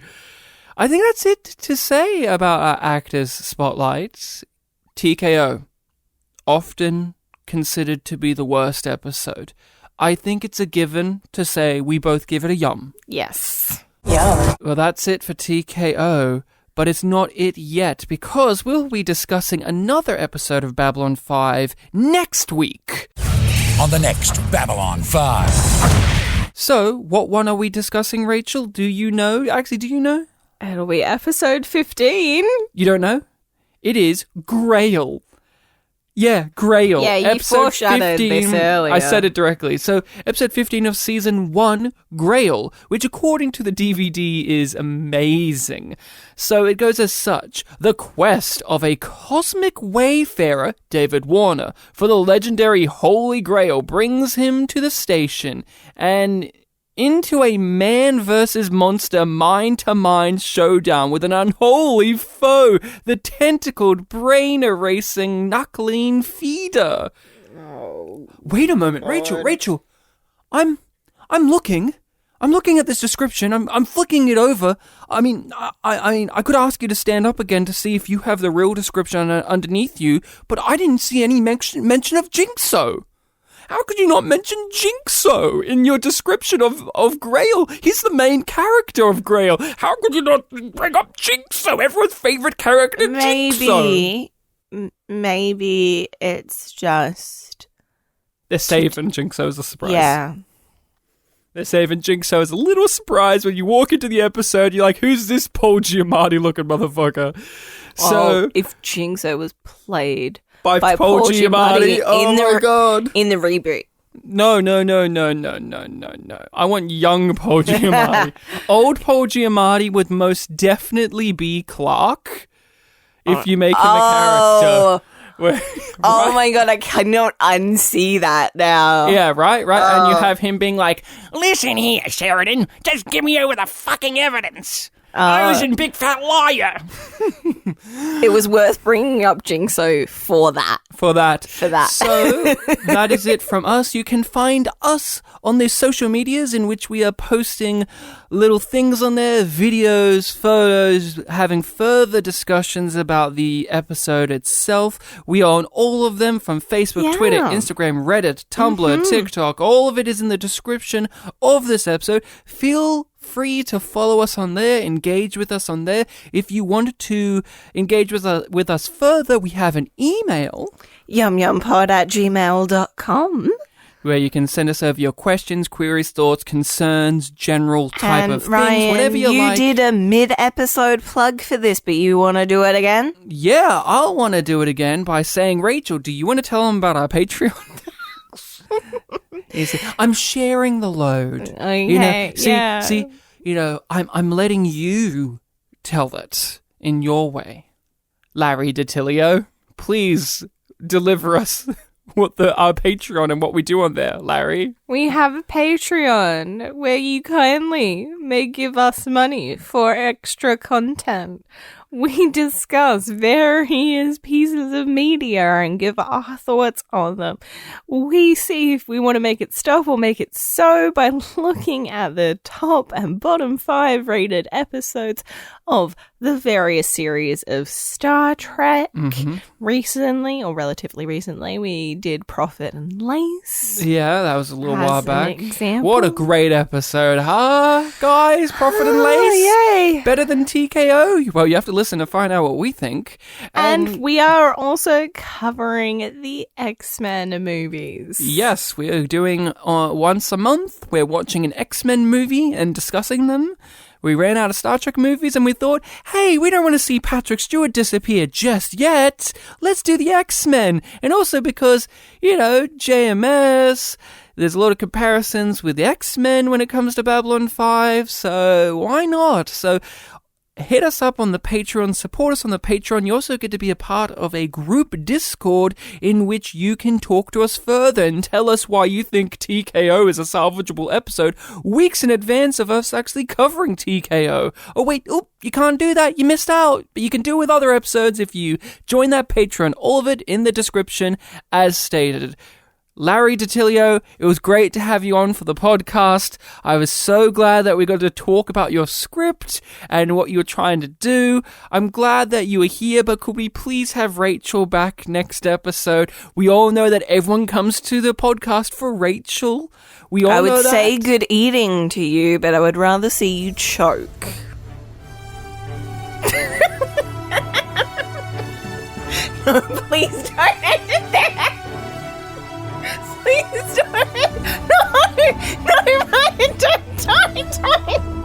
I think that's it to say about our Actors Spotlight. TKO. Often considered to be the worst episode. I think it's a given to say we both give it a yum. Yes. Yeah. Well, that's it for TKO, But it's not it yet, because we'll be discussing another episode of Babylon 5 next week. On the next Babylon 5. So, what one are we discussing, Rachel? Do you know? Actually, do you know? It'll be episode 15. You don't know? It is Grail. Yeah, Grail. Yeah, you episode foreshadowed 15, this earlier. I said it directly. So, episode 15 of season 1, Grail, which according to the DVD is amazing. So, it goes as such: the quest of a cosmic wayfarer, David Warner, for the legendary Holy Grail brings him to the station and into a man versus monster mind-to-mind showdown with an unholy foe, the tentacled, brain-erasing, knuckling feeder. Oh, wait a moment, God. Rachel, I'm looking at this description. I'm flicking it over. I mean, I could ask you to stand up again to see if you have the real description underneath you, but I didn't see any mention of Jinxo. How could you not mention Jinxo in your description of Grail? He's the main character of Grail. How could you not bring up Jinxo, everyone's favourite character, Jinxo? Maybe it's just... They're saving Jinxo as a surprise. Yeah. They're saving Jinxo as a little surprise when you walk into the episode. You're like, who's this Paul Giamatti-looking motherfucker? So, if Jinxo was played... By Paul Giamatti. Oh my God. In the reboot. No. I want young Paul Giamatti. Old Paul Giamatti would most definitely be Clark if you make him a character. Oh my God, I cannot unsee that now. Yeah, right? And you have him being like, listen here, Sheridan, just give me over the fucking evidence. I was in Big Fat Liar. It was worth bringing up Jinxo for that. For that. So, that is it from us. You can find us on the social medias in which we are posting little things on there, videos, photos, having further discussions about the episode itself. We are on all of them, from Facebook, Twitter, Instagram, Reddit, Tumblr, TikTok. All of it is in the description of this episode. Feel free to follow us on there, engage with us on there. If you want to engage with us further, we have an email, yumyumpod@gmail.com, where you can send us over your questions, queries, thoughts, concerns, general type of things, Ryan, whatever you like. You did a mid-episode plug for this, but you want to do it again? Yeah, I'll want to do it again by saying, Rachel, do you want to tell them about our Patreon? I'm sharing the load. Okay, See, I'm letting you tell it in your way. Larry DiTilio, please deliver us our Patreon and what we do on there, Larry. We have a Patreon where you kindly may give us money for extra content. We discuss various pieces of media and give our thoughts on them. We see if we want to make it stop or make it so by looking at the top and bottom 5 rated episodes of the various series of Star Trek. Recently, or relatively recently, we did Prophet and Lace. Yeah, that was a little while back. Example. What a great episode, huh, guys? Prophet and Lace. Yay! Better than TKO? Well, you have to listen to find out what we think. And we are also covering the X-Men movies. Yes, we are doing once a month. We're watching an X-Men movie and discussing them. We ran out of Star Trek movies and we thought, hey, we don't want to see Patrick Stewart disappear just yet. Let's do the X-Men. And also because, JMS, there's a lot of comparisons with the X-Men when it comes to Babylon 5, so why not? So hit us up on the Patreon, support us on the Patreon. You also get to be a part of a group Discord in which you can talk to us further and tell us why you think TKO is a salvageable episode weeks in advance of us actually covering TKO. Oh wait, you can't do that, you missed out. But you can do it with other episodes if you join that Patreon. All of it in the description as stated. Larry DiTilio, it was great to have you on for the podcast. I was so glad that we got to talk about your script and what you were trying to do. I'm glad that you were here, but could we please have Rachel back next episode? We all know that everyone comes to the podcast for Rachel. I would say good eating to you, but I would rather see you choke. No, please don't end it there. Please don't. No, Ryan, don't.